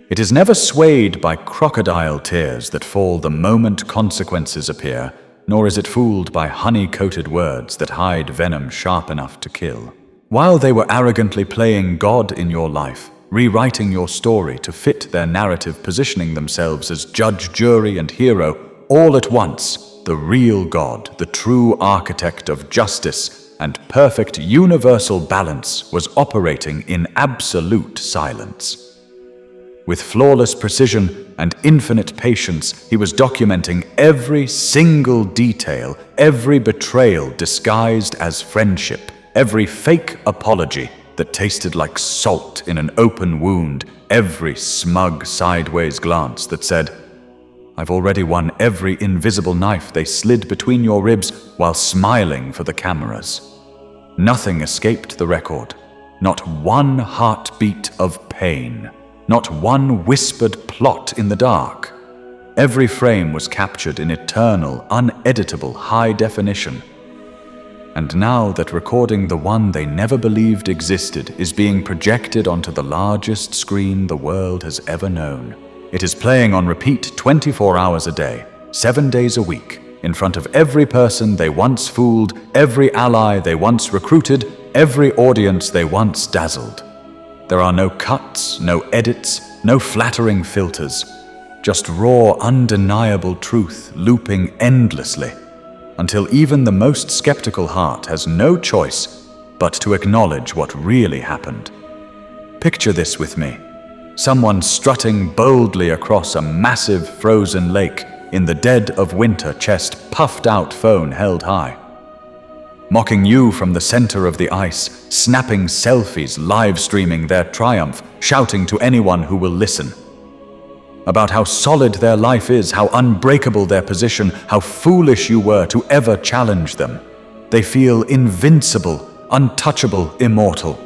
It is never swayed by crocodile tears that fall the moment consequences appear, nor is it fooled by honey-coated words that hide venom sharp enough to kill. While they were arrogantly playing God in your life, rewriting your story to fit their narrative, positioning themselves as judge, jury, and hero all at once, the real God, the true architect of justice and perfect universal balance, was operating in absolute silence. With flawless precision and infinite patience, he was documenting every single detail, every betrayal disguised as friendship, every fake apology that tasted like salt in an open wound, every smug sideways glance that said, "I've already won every invisible knife they slid between your ribs while smiling for the cameras." Nothing escaped the record. Not one heartbeat of pain. Not one whispered plot in the dark. Every frame was captured in eternal, uneditable high definition. And now that recording the one they never believed existed is being projected onto the largest screen the world has ever known. It is playing on repeat 24 hours a day, 7 days a week, in front of every person they once fooled, every ally they once recruited, every audience they once dazzled. There are no cuts, no edits, no flattering filters, just raw, undeniable truth looping endlessly, until even the most skeptical heart has no choice but to acknowledge what really happened. Picture this with me. Someone strutting boldly across a massive frozen lake in the dead of winter, chest puffed out, phone held high. Mocking you from the center of the ice, snapping selfies, live streaming their triumph, shouting to anyone who will listen about how solid their life is, how unbreakable their position, how foolish you were to ever challenge them. They feel invincible, untouchable, immortal.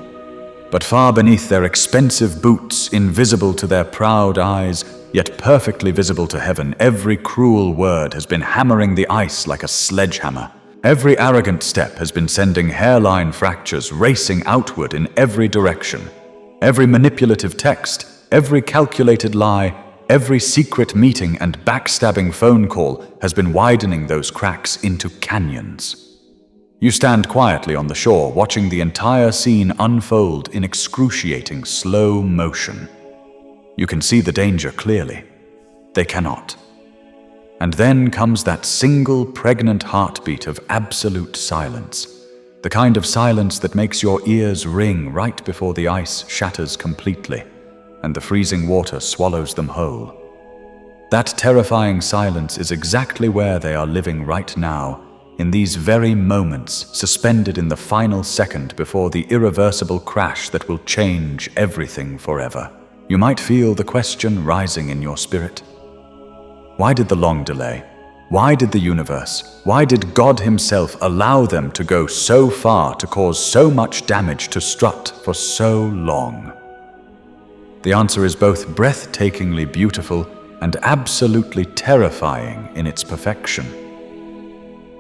But far beneath their expensive boots, invisible to their proud eyes, yet perfectly visible to heaven, every cruel word has been hammering the ice like a sledgehammer. Every arrogant step has been sending hairline fractures racing outward in every direction. Every manipulative text, every calculated lie, every secret meeting and backstabbing phone call has been widening those cracks into canyons. You stand quietly on the shore, watching the entire scene unfold in excruciating slow motion. You can see the danger clearly. They cannot. And then comes that single pregnant heartbeat of absolute silence. The kind of silence that makes your ears ring right before the ice shatters completely and the freezing water swallows them whole. That terrifying silence is exactly where they are living right now, in these very moments, suspended in the final second before the irreversible crash that will change everything forever. You might feel the question rising in your spirit. Why did the long delay? Why did the universe, why did God himself allow them to go so far to cause so much damage to strut for so long? The answer is both breathtakingly beautiful and absolutely terrifying in its perfection.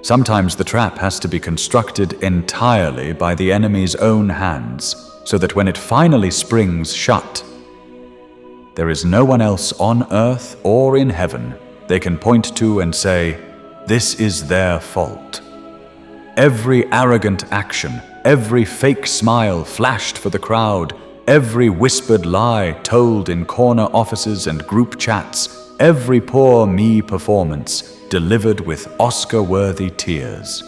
Sometimes the trap has to be constructed entirely by the enemy's own hands, so that when it finally springs shut, there is no one else on earth or in heaven they can point to and say, "This is their fault." Every arrogant action, every fake smile flashed for the crowd, every whispered lie told in corner offices and group chats, every poor me performance delivered with Oscar-worthy tears.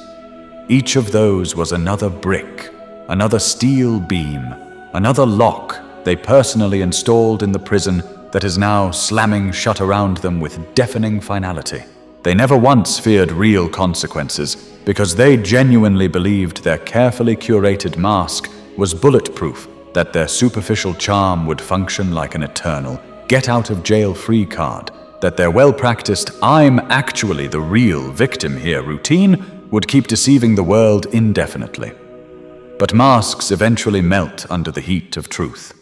Each of those was another brick, another steel beam, another lock they personally installed in the prison that is now slamming shut around them with deafening finality. They never once feared real consequences because they genuinely believed their carefully curated mask was bulletproof, that their superficial charm would function like an eternal get-out-of-jail-free card, that their well-practiced "I'm actually the real victim here" routine would keep deceiving the world indefinitely. But masks eventually melt under the heat of truth.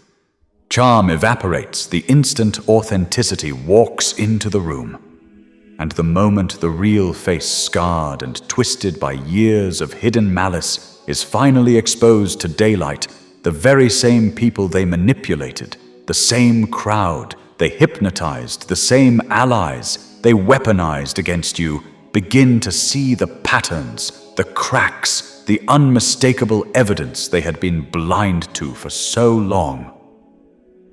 Charm evaporates, the instant authenticity walks into the room. And the moment the real face, scarred and twisted by years of hidden malice, is finally exposed to daylight, the very same people they manipulated, the same crowd they hypnotized, the same allies they weaponized against you, begin to see the patterns, the cracks, the unmistakable evidence they had been blind to for so long.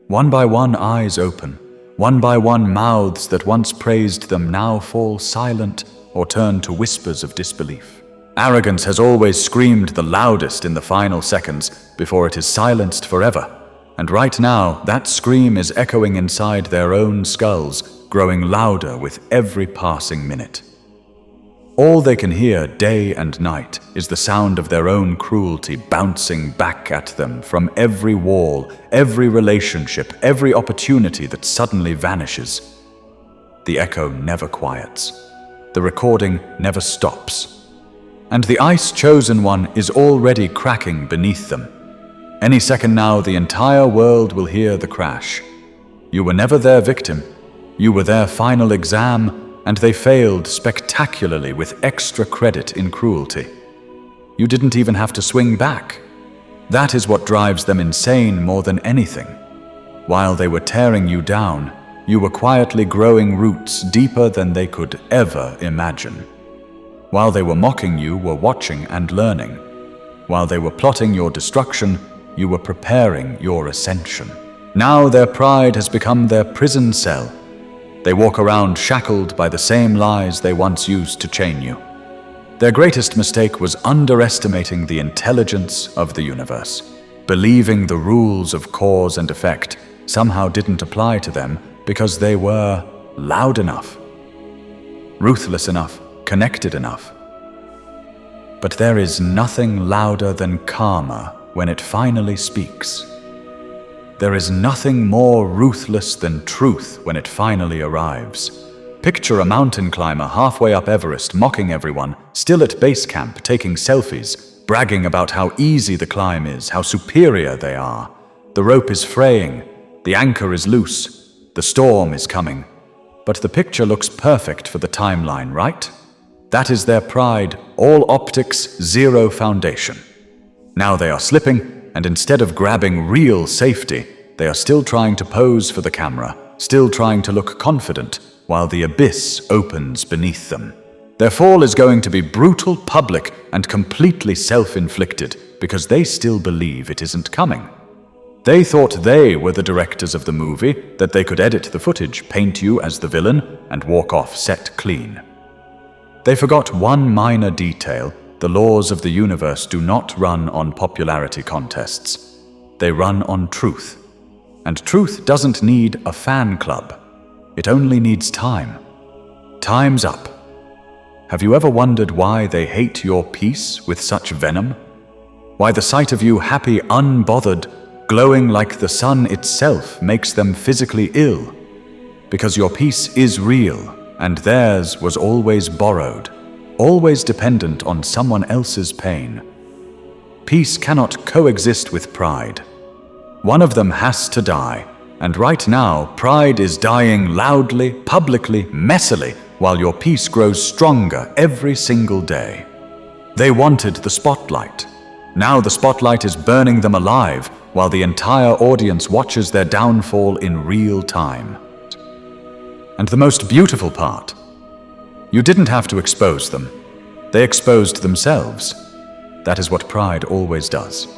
One by one eyes open, one by one mouths that once praised them now fall silent or turn to whispers of disbelief. Arrogance has always screamed the loudest in the final seconds before it is silenced forever. And right now, that scream is echoing inside their own skulls, growing louder with every passing minute. All they can hear day and night is the sound of their own cruelty bouncing back at them from every wall, every relationship, every opportunity that suddenly vanishes. The echo never quiets. The recording never stops. And the ice chosen one is already cracking beneath them. Any second now, the entire world will hear the crash. You were never their victim. You were their final exam, and they failed spectacularly with extra credit in cruelty. You didn't even have to swing back. That is what drives them insane more than anything. While they were tearing you down, you were quietly growing roots deeper than they could ever imagine. While they were mocking you were watching and learning. While they were plotting your destruction, you were preparing your ascension. Now their pride has become their prison cell. They walk around shackled by the same lies they once used to chain you. Their greatest mistake was underestimating the intelligence of the universe. Believing the rules of cause and effect somehow didn't apply to them because they were loud enough, ruthless enough, connected enough. But there is nothing louder than karma when it finally speaks. There is nothing more ruthless than truth when it finally arrives. Picture a mountain climber halfway up Everest mocking everyone, still at base camp taking selfies, bragging about how easy the climb is, how superior they are. The rope is fraying, the anchor is loose, the storm is coming. But the picture looks perfect for the timeline, right? That is their pride, all optics, zero foundation. Now they are slipping, and instead of grabbing real safety, they are still trying to pose for the camera, still trying to look confident, while the abyss opens beneath them. Their fall is going to be brutal, public, and completely self-inflicted because they still believe it isn't coming. They thought they were the directors of the movie, that they could edit the footage, paint you as the villain, and walk off set clean. They forgot one minor detail. The laws of the universe do not run on popularity contests. They run on truth. And truth doesn't need a fan club. It only needs time. Time's up. Have you ever wondered why they hate your peace with such venom? Why the sight of you happy, unbothered, glowing like the sun itself makes them physically ill? Because your peace is real, and theirs was always borrowed, always dependent on someone else's pain. Peace cannot coexist with pride. One of them has to die, and right now, pride is dying loudly, publicly, messily, while your peace grows stronger every single day. They wanted the spotlight. Now the spotlight is burning them alive, while the entire audience watches their downfall in real time. And the most beautiful part, you didn't have to expose them. They exposed themselves. That is what pride always does.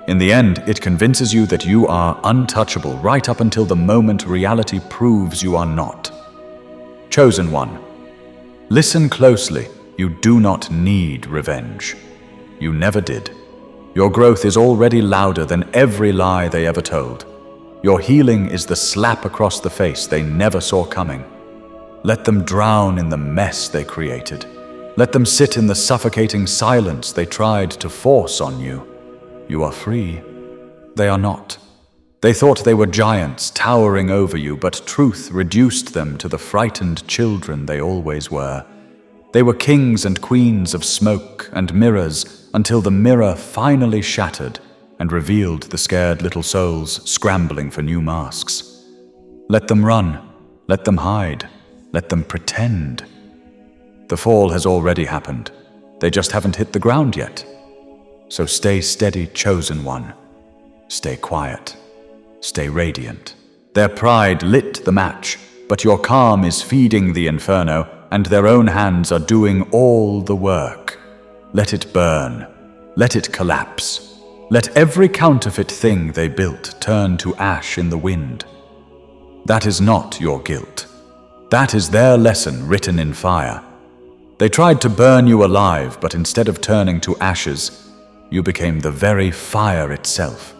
In the end, it convinces you that you are untouchable right up until the moment reality proves you are not. Chosen one, listen closely. You do not need revenge. You never did. Your growth is already louder than every lie they ever told. Your healing is the slap across the face they never saw coming. Let them drown in the mess they created. Let them sit in the suffocating silence they tried to force on you. You are free. They are not. They thought they were giants towering over you, but truth reduced them to the frightened children they always were. They were kings and queens of smoke and mirrors until the mirror finally shattered and revealed the scared little souls scrambling for new masks. Let them run. Let them hide. Let them pretend. The fall has already happened. They just haven't hit the ground yet. So stay steady, chosen one. Stay quiet. Stay radiant. Their pride lit the match, but your calm is feeding the inferno, and their own hands are doing all the work. Let it burn. Let it collapse. Let every counterfeit thing they built turn to ash in the wind. That is not your guilt. That is their lesson written in fire. They tried to burn you alive, but instead of turning to ashes, you became the very fire itself.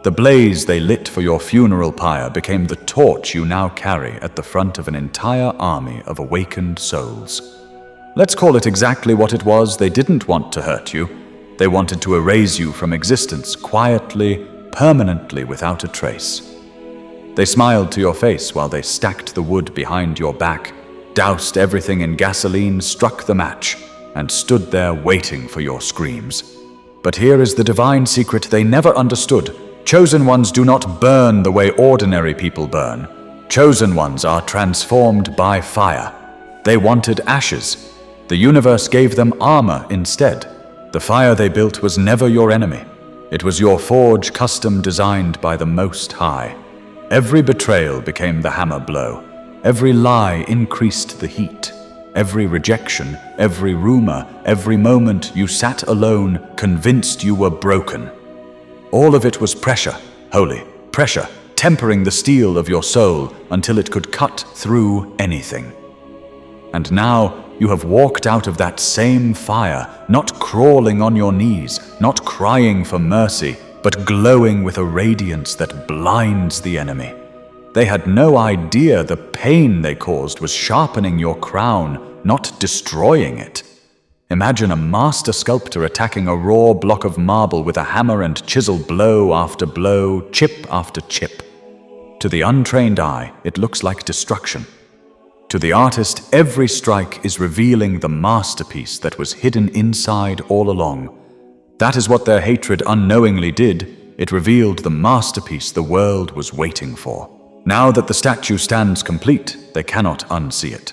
The blaze they lit for your funeral pyre became the torch you now carry at the front of an entire army of awakened souls. Let's call it exactly what it was. They didn't want to hurt you. They wanted to erase you from existence quietly, permanently, without a trace. They smiled to your face while they stacked the wood behind your back, doused everything in gasoline, struck the match, and stood there waiting for your screams. But here is the divine secret they never understood. Chosen ones do not burn the way ordinary people burn. Chosen ones are transformed by fire. They wanted ashes. The universe gave them armor instead. The fire they built was never your enemy. It was your forge custom designed by the Most High. Every betrayal became the hammer blow. Every lie increased the heat. Every rejection, every rumor, every moment you sat alone, convinced you were broken. All of it was pressure, holy pressure, tempering the steel of your soul until it could cut through anything. And now you have walked out of that same fire, not crawling on your knees, not crying for mercy, but glowing with a radiance that blinds the enemy. They had no idea the pain they caused was sharpening your crown, not destroying it. Imagine a master sculptor attacking a raw block of marble with a hammer and chisel, blow after blow, chip after chip. To the untrained eye, it looks like destruction. To the artist, every strike is revealing the masterpiece that was hidden inside all along. That is what their hatred unknowingly did. It revealed the masterpiece the world was waiting for. Now that the statue stands complete, they cannot unsee it.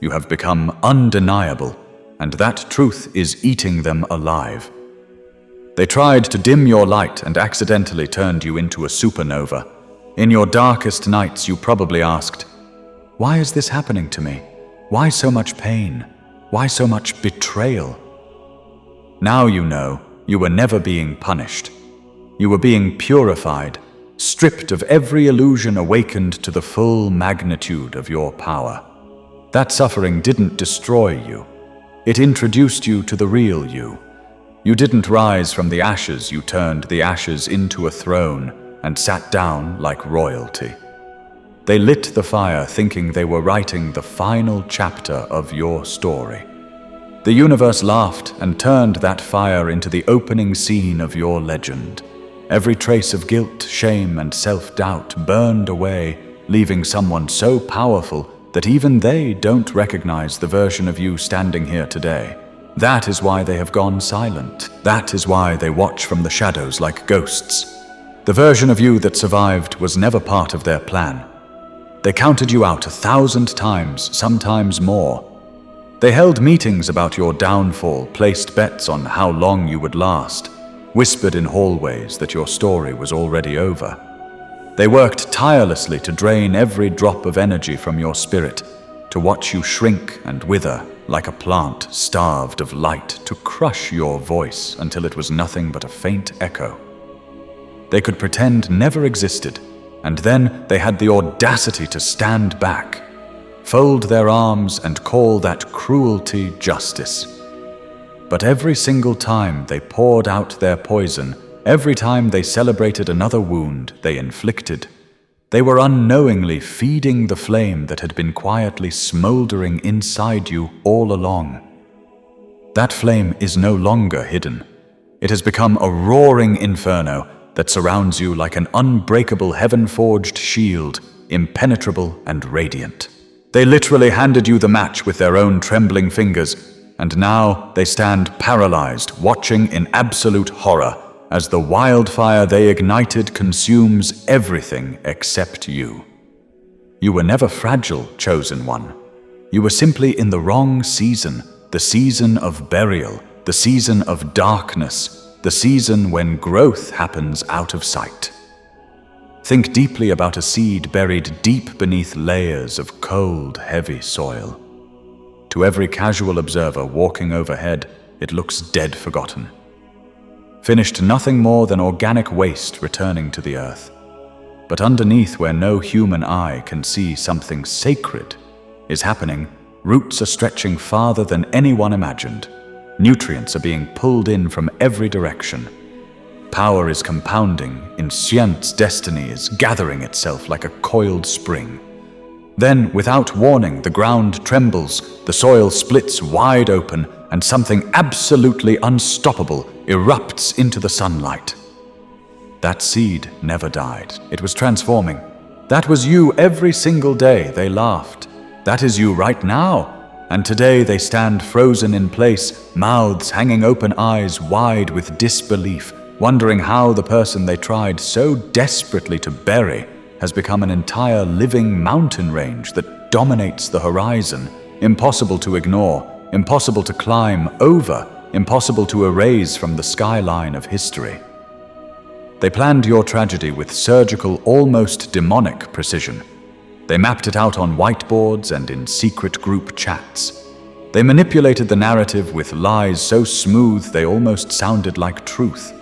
You have become undeniable, and that truth is eating them alive. They tried to dim your light and accidentally turned you into a supernova. In your darkest nights, you probably asked, "Why is this happening to me? Why so much pain? Why so much betrayal?" Now you know you were never being punished. You were being purified, stripped of every illusion, awakened to the full magnitude of your power. That suffering didn't destroy you. It introduced you to the real you. You didn't rise from the ashes, you turned the ashes into a throne and sat down like royalty. They lit the fire thinking they were writing the final chapter of your story. The universe laughed and turned that fire into the opening scene of your legend. Every trace of guilt, shame, and self-doubt burned away, leaving someone so powerful that even they don't recognize the version of you standing here today. That is why they have gone silent. That is why they watch from the shadows like ghosts. The version of you that survived was never part of their plan. They counted you out 1,000 times, sometimes more. They held meetings about your downfall, placed bets on how long you would last, whispered in hallways that your story was already over. They worked tirelessly to drain every drop of energy from your spirit, to watch you shrink and wither like a plant starved of light, to crush your voice until it was nothing but a faint echo. They could pretend never existed, and then they had the audacity to stand back, fold their arms, and call that cruelty justice. But every single time they poured out their poison, every time they celebrated another wound they inflicted, they were unknowingly feeding the flame that had been quietly smoldering inside you all along. That flame is no longer hidden. It has become a roaring inferno that surrounds you like an unbreakable heaven-forged shield, impenetrable and radiant. They literally handed you the match with their own trembling fingers, and now they stand paralyzed, watching in absolute horror as the wildfire they ignited consumes everything except you. You were never fragile, chosen one. You were simply in the wrong season, the season of burial, the season of darkness, the season when growth happens out of sight. Think deeply about a seed buried deep beneath layers of cold, heavy soil. To every casual observer walking overhead, it looks dead forgotten. Finished nothing more than organic waste returning to the earth. But underneath, where no human eye can see, something sacred is happening Roots are stretching farther than anyone imagined. Nutrients are being pulled in from every direction. Power is compounding, inscient's destiny is gathering itself like a coiled spring. Then, without warning, the ground trembles, the soil splits wide open, and something absolutely unstoppable erupts into the sunlight. That seed never died. It was transforming. That was you every single day they laughed. That is you right now. And today they stand frozen in place, mouths hanging open, eyes wide with disbelief, wondering how the person they tried so desperately to bury has become an entire living mountain range that dominates the horizon, impossible to ignore, impossible to climb over, impossible to erase from the skyline of history. They planned your tragedy with surgical, almost demonic precision. They mapped it out on whiteboards and in secret group chats. They manipulated the narrative with lies so smooth they almost sounded like truth.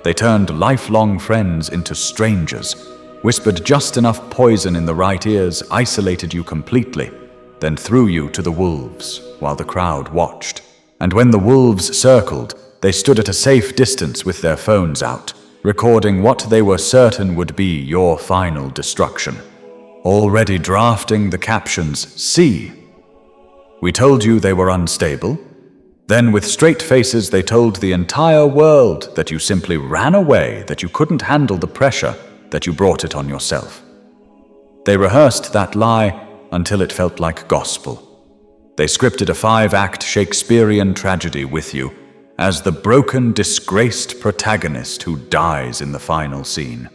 They turned lifelong friends into strangers, whispered just enough poison in the right ears, isolated you completely, then threw you to the wolves while the crowd watched. And when the wolves circled, they stood at a safe distance with their phones out, recording what they were certain would be your final destruction. Already drafting the captions, "See, we told you they were unstable." Then with straight faces they told the entire world that you simply ran away, that you couldn't handle the pressure, that you brought it on yourself. They rehearsed that lie until it felt like gospel. They scripted a 5-act Shakespearean tragedy with you as the broken, disgraced protagonist who dies in the final scene.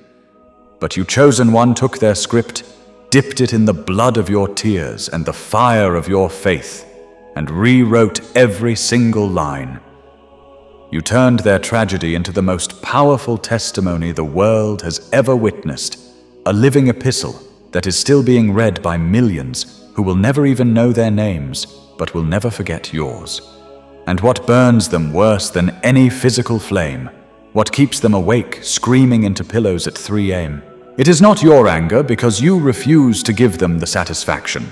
But you chosen one took their script, dipped it in the blood of your tears and the fire of your faith, and rewrote every single line. You turned their tragedy into the most powerful testimony the world has ever witnessed, a living epistle that is still being read by millions who will never even know their names, but will never forget yours. And what burns them worse than any physical flame, what keeps them awake, screaming into pillows at 3 a.m., it is not your anger because you refuse to give them the satisfaction.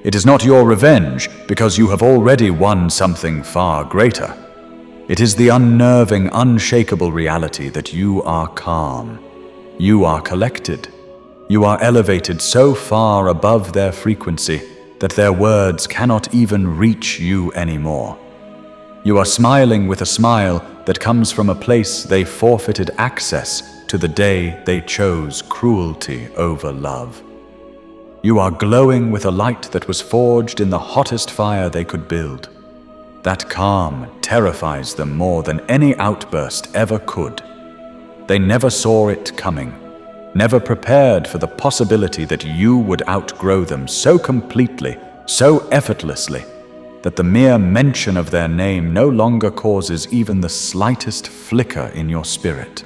It is not your revenge because you have already won something far greater. It is the unnerving, unshakable reality that you are calm. You are collected. You are elevated so far above their frequency that their words cannot even reach you anymore. You are smiling with a smile that comes from a place they forfeited access to the day they chose cruelty over love. You are glowing with a light that was forged in the hottest fire they could build. That calm terrifies them more than any outburst ever could. They never saw it coming, never prepared for the possibility that you would outgrow them so completely, so effortlessly, that the mere mention of their name no longer causes even the slightest flicker in your spirit.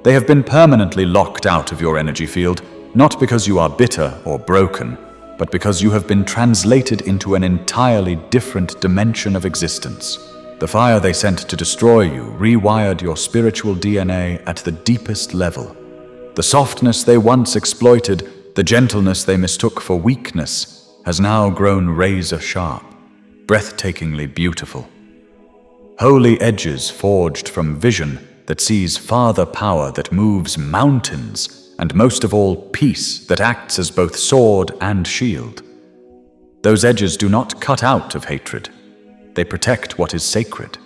They have been permanently locked out of your energy field, not because you are bitter or broken, but because you have been translated into an entirely different dimension of existence. The fire they sent to destroy you rewired your spiritual DNA at the deepest level. The softness they once exploited, the gentleness they mistook for weakness, has now grown razor-sharp, breathtakingly beautiful. Holy edges forged from vision that sees father power that moves mountains, and most of all, peace that acts as both sword and shield. Those edges do not cut out of hatred. They protect what is sacred.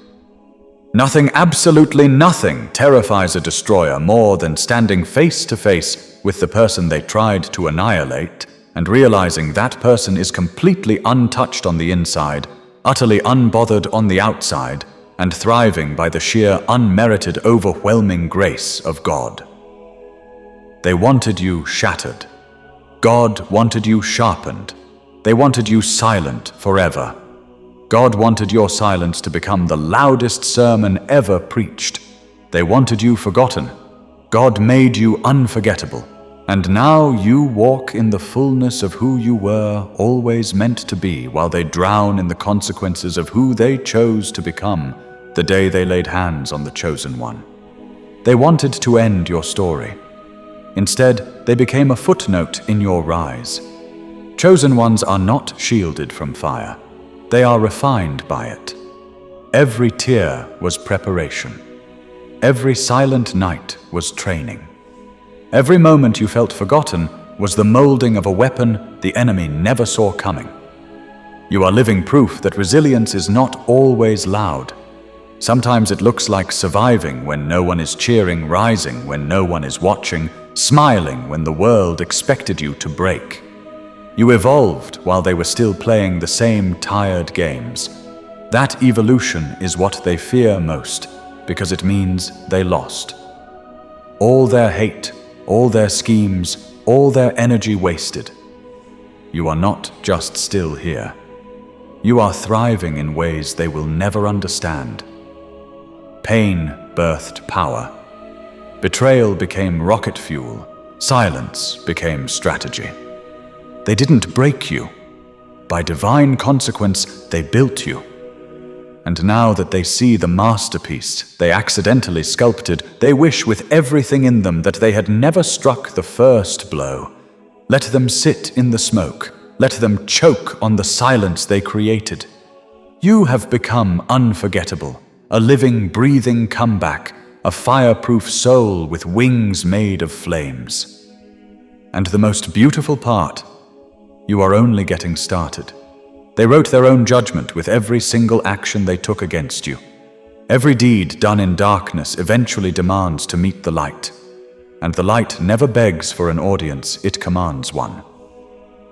Nothing, absolutely nothing, terrifies a destroyer more than standing face to face with the person they tried to annihilate and realizing that person is completely untouched on the inside, utterly unbothered on the outside, and thriving by the sheer, unmerited, overwhelming grace of God. They wanted you shattered. God wanted you sharpened. They wanted you silent forever. God wanted your silence to become the loudest sermon ever preached. They wanted you forgotten. God made you unforgettable. And now you walk in the fullness of who you were always meant to be, while they drown in the consequences of who they chose to become the day they laid hands on the chosen one. They wanted to end your story. Instead, they became a footnote in your rise. chosen ones are not shielded from fire. They are refined by it. Every tear was preparation. Every silent night was training. Every moment you felt forgotten was the molding of a weapon the enemy never saw coming. You are living proof that resilience is not always loud. Sometimes it looks like surviving when no one is cheering, rising when no one is watching, smiling when the world expected you to break. You evolved while they were still playing the same tired games. That evolution is what they fear most, because it means they lost. All their hate, all their schemes, all their energy wasted. You are not just still here. You are thriving in ways they will never understand. Pain birthed power. Betrayal became rocket fuel. Silence became strategy. They didn't break you. By divine consequence, they built you. And now that they see the masterpiece they accidentally sculpted, they wish with everything in them that they had never struck the first blow. Let them sit in the smoke. Let them choke on the silence they created. You have become unforgettable, a living, breathing comeback, a fireproof soul with wings made of flames. And the most beautiful part, you are only getting started. They wrote their own judgment with every single action they took against you. Every deed done in darkness eventually demands to meet the light. And the light never begs for an audience, it commands one.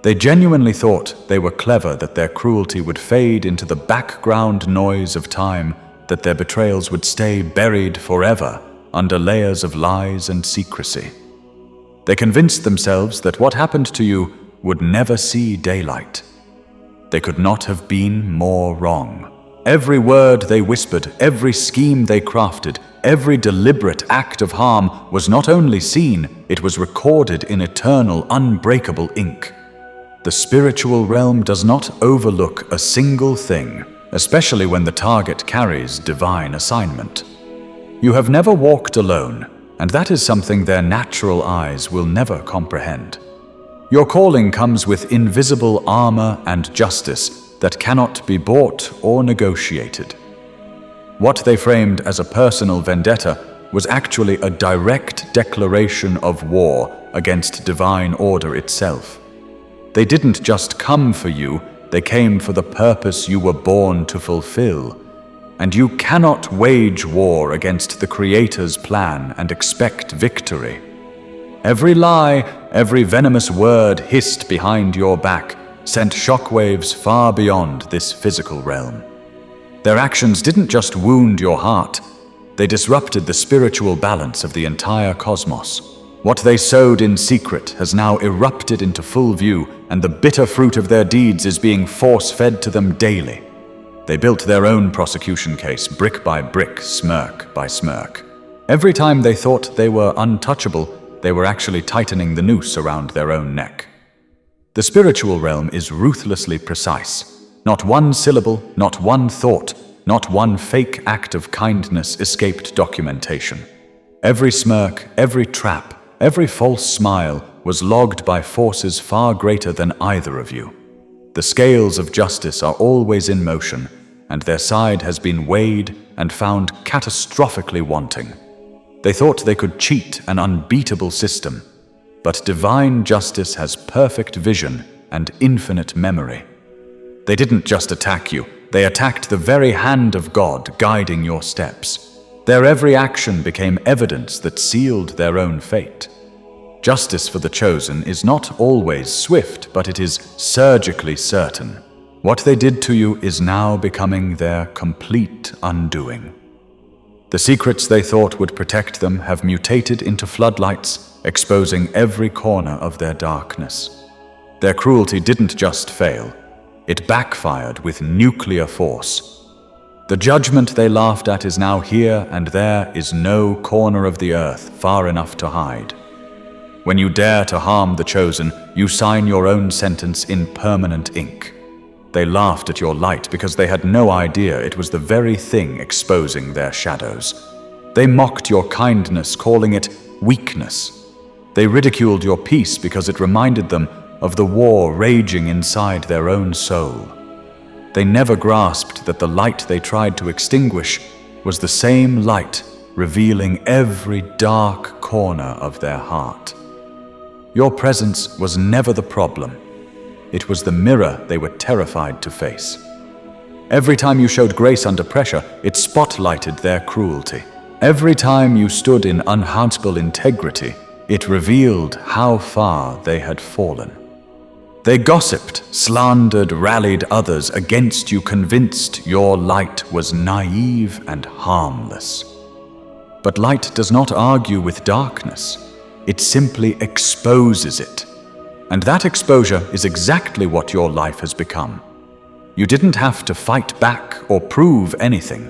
They genuinely thought they were clever, that their cruelty would fade into the background noise of time, that their betrayals would stay buried forever under layers of lies and secrecy. They convinced themselves that what happened to you would never see daylight. They could not have been more wrong. Every word they whispered, every scheme they crafted, every deliberate act of harm was not only seen, it was recorded in eternal, unbreakable ink. The spiritual realm does not overlook a single thing, especially when the target carries divine assignment. You have never walked alone, and that is something their natural eyes will never comprehend. Your calling comes with invisible armor and justice that cannot be bought or negotiated. What they framed as a personal vendetta was actually a direct declaration of war against divine order itself. They didn't just come for you, they came for the purpose you were born to fulfill. And you cannot wage war against the Creator's plan and expect victory. Every lie, every venomous word hissed behind your back sent shockwaves far beyond this physical realm. Their actions didn't just wound your heart, they disrupted the spiritual balance of the entire cosmos. What they sowed in secret has now erupted into full view, and the bitter fruit of their deeds is being force-fed to them daily. They built their own prosecution case, brick by brick, smirk by smirk. Every time they thought they were untouchable, they were actually tightening the noose around their own neck. The spiritual realm is ruthlessly precise. Not one syllable, not one thought, not one fake act of kindness escaped documentation. Every smirk, every trap, every false smile was logged by forces far greater than either of you. The scales of justice are always in motion, and their side has been weighed and found catastrophically wanting. They thought they could cheat an unbeatable system, but divine justice has perfect vision and infinite memory. They didn't just attack you, they attacked the very hand of God guiding your steps. Their every action became evidence that sealed their own fate. Justice for the chosen is not always swift, but it is surgically certain. What they did to you is now becoming their complete undoing. The secrets they thought would protect them have mutated into floodlights, exposing every corner of their darkness. Their cruelty didn't just fail, it backfired with nuclear force. The judgment they laughed at is now here, and there is no corner of the earth far enough to hide. When you dare to harm the chosen, you sign your own sentence in permanent ink. They laughed at your light because they had no idea it was the very thing exposing their shadows. They mocked your kindness, calling it weakness. They ridiculed your peace because it reminded them of the war raging inside their own soul. They never grasped that the light they tried to extinguish was the same light revealing every dark corner of their heart. Your presence was never the problem. It was the mirror they were terrified to face. Every time you showed grace under pressure, it spotlighted their cruelty. Every time you stood in unharmful integrity, it revealed how far they had fallen. They gossiped, slandered, rallied others against you, convinced your light was naive and harmless. But light does not argue with darkness. It simply exposes it. And that exposure is exactly what your life has become. You didn't have to fight back or prove anything.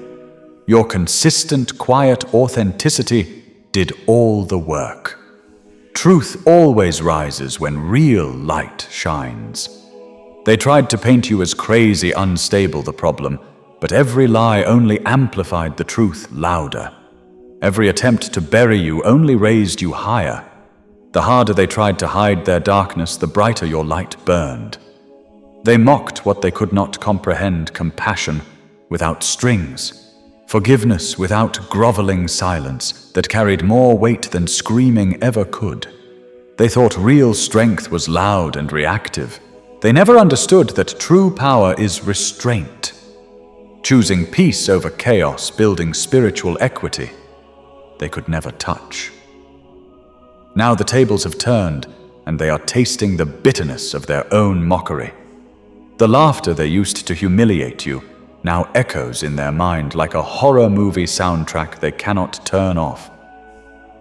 Your consistent, quiet authenticity did all the work. Truth always rises when real light shines. They tried to paint you as crazy, unstable, the problem, but every lie only amplified the truth louder. Every attempt to bury you only raised you higher. The harder they tried to hide their darkness, the brighter your light burned. They mocked what they could not comprehend: compassion without strings, forgiveness without groveling silence that carried more weight than screaming ever could. They thought real strength was loud and reactive. They never understood that true power is restraint, choosing peace over chaos, building spiritual equity they could never touch. Now the tables have turned, and they are tasting the bitterness of their own mockery. The laughter they used to humiliate you now echoes in their mind like a horror movie soundtrack they cannot turn off.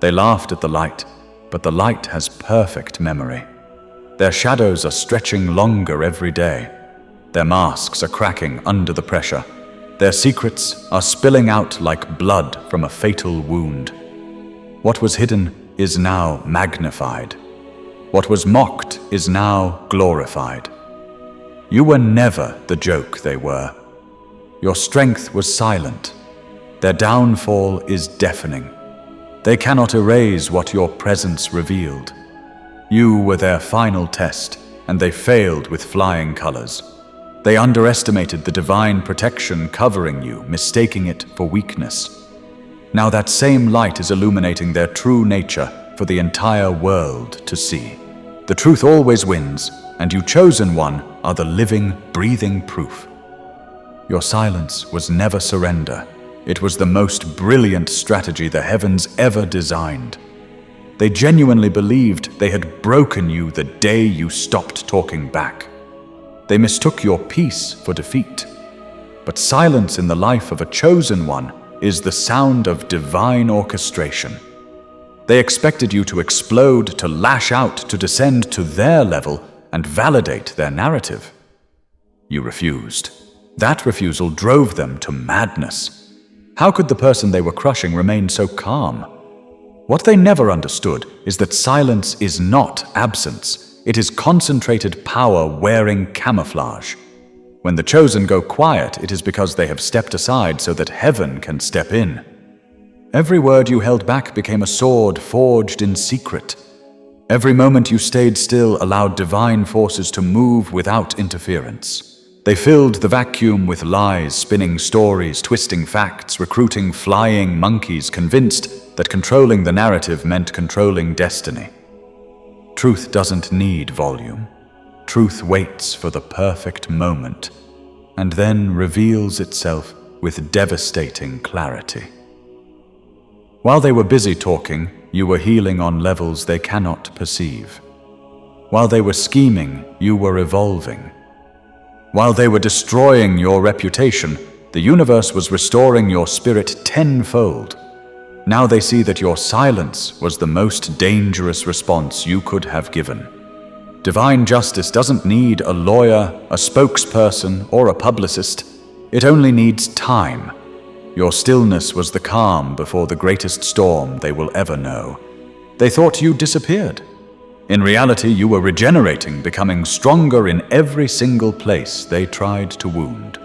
They laughed at the light, but the light has perfect memory. Their shadows are stretching longer every day. Their masks are cracking under the pressure. Their secrets are spilling out like blood from a fatal wound. What was hidden is now magnified. What was mocked is now glorified. You were never the joke they were. Your strength was silent. Their downfall is deafening. They cannot erase what your presence revealed. You were their final test, and they failed with flying colors. They underestimated the divine protection covering you, mistaking it for weakness. Now that same light is illuminating their true nature for the entire world to see. The truth always wins, and you, chosen one, are the living, breathing proof. Your silence was never surrender. It was the most brilliant strategy the heavens ever designed. They genuinely believed they had broken you the day you stopped talking back. They mistook your peace for defeat. But silence in the life of a chosen one is the sound of divine orchestration. They expected you to explode, to lash out, to descend to their level and validate their narrative. You refused. That refusal drove them to madness. How could the person they were crushing remain so calm? What they never understood is that silence is not absence. It is concentrated power wearing camouflage. When the chosen go quiet, it is because they have stepped aside so that heaven can step in. Every word you held back became a sword forged in secret. Every moment you stayed still allowed divine forces to move without interference. They filled the vacuum with lies, spinning stories, twisting facts, recruiting flying monkeys, convinced that controlling the narrative meant controlling destiny. Truth doesn't need volume. Truth waits for the perfect moment, and then reveals itself with devastating clarity. While they were busy talking, you were healing on levels they cannot perceive. While they were scheming, you were evolving. While they were destroying your reputation, the universe was restoring your spirit tenfold. Now they see that your silence was the most dangerous response you could have given. Divine justice doesn't need a lawyer, a spokesperson, or a publicist. It only needs time. Your stillness was the calm before the greatest storm they will ever know. They thought you disappeared. In reality, you were regenerating, becoming stronger in every single place they tried to wound.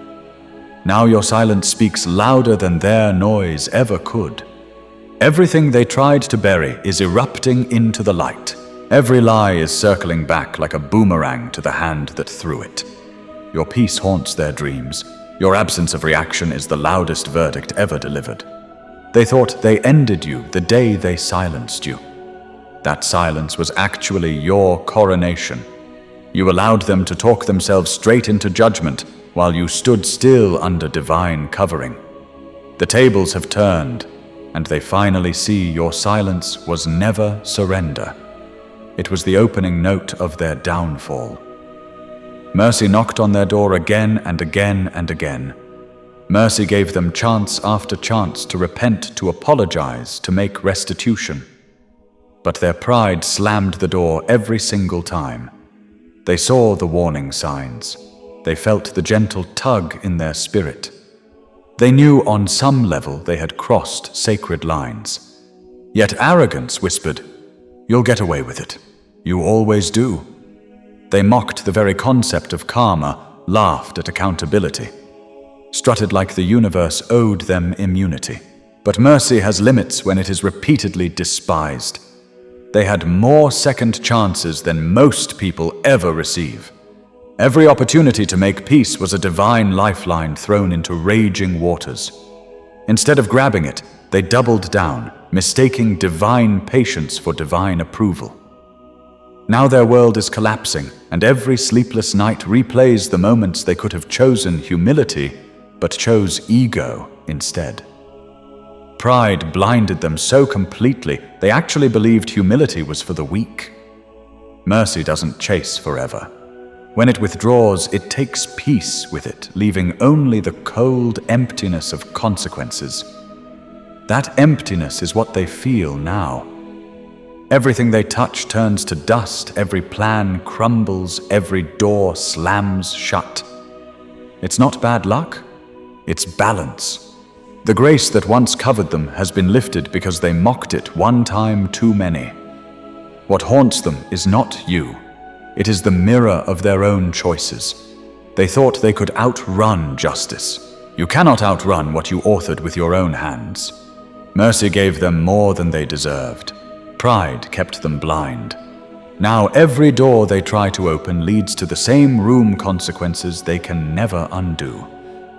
Now your silence speaks louder than their noise ever could. Everything they tried to bury is erupting into the light. Every lie is circling back like a boomerang to the hand that threw it. Your peace haunts their dreams. Your absence of reaction is the loudest verdict ever delivered. They thought they ended you the day they silenced you. That silence was actually your coronation. You allowed them to talk themselves straight into judgment while you stood still under divine covering. The tables have turned, and they finally see your silence was never surrender. It was the opening note of their downfall. Mercy knocked on their door again and again and again. Mercy gave them chance after chance to repent, to apologize, to make restitution. But their pride slammed the door every single time. They saw the warning signs. They felt the gentle tug in their spirit. They knew on some level they had crossed sacred lines. Yet arrogance whispered, "You'll get away with it. You always do." They mocked the very concept of karma, laughed at accountability, strutted like the universe owed them immunity. But mercy has limits when it is repeatedly despised. They had more second chances than most people ever receive. Every opportunity to make peace was a divine lifeline thrown into raging waters. Instead of grabbing it, they doubled down, mistaking divine patience for divine approval. Now their world is collapsing, and every sleepless night replays the moments they could have chosen humility, but chose ego instead. Pride blinded them so completely, they actually believed humility was for the weak. Mercy doesn't chase forever. When it withdraws, it takes peace with it, leaving only the cold emptiness of consequences. That emptiness is what they feel now. Everything they touch turns to dust, every plan crumbles, every door slams shut. It's not bad luck, it's balance. The grace that once covered them has been lifted because they mocked it one time too many. What haunts them is not you. It is the mirror of their own choices. They thought they could outrun justice. You cannot outrun what you authored with your own hands. Mercy gave them more than they deserved. Pride kept them blind. Now every door they try to open leads to the same room consequences they can never undo.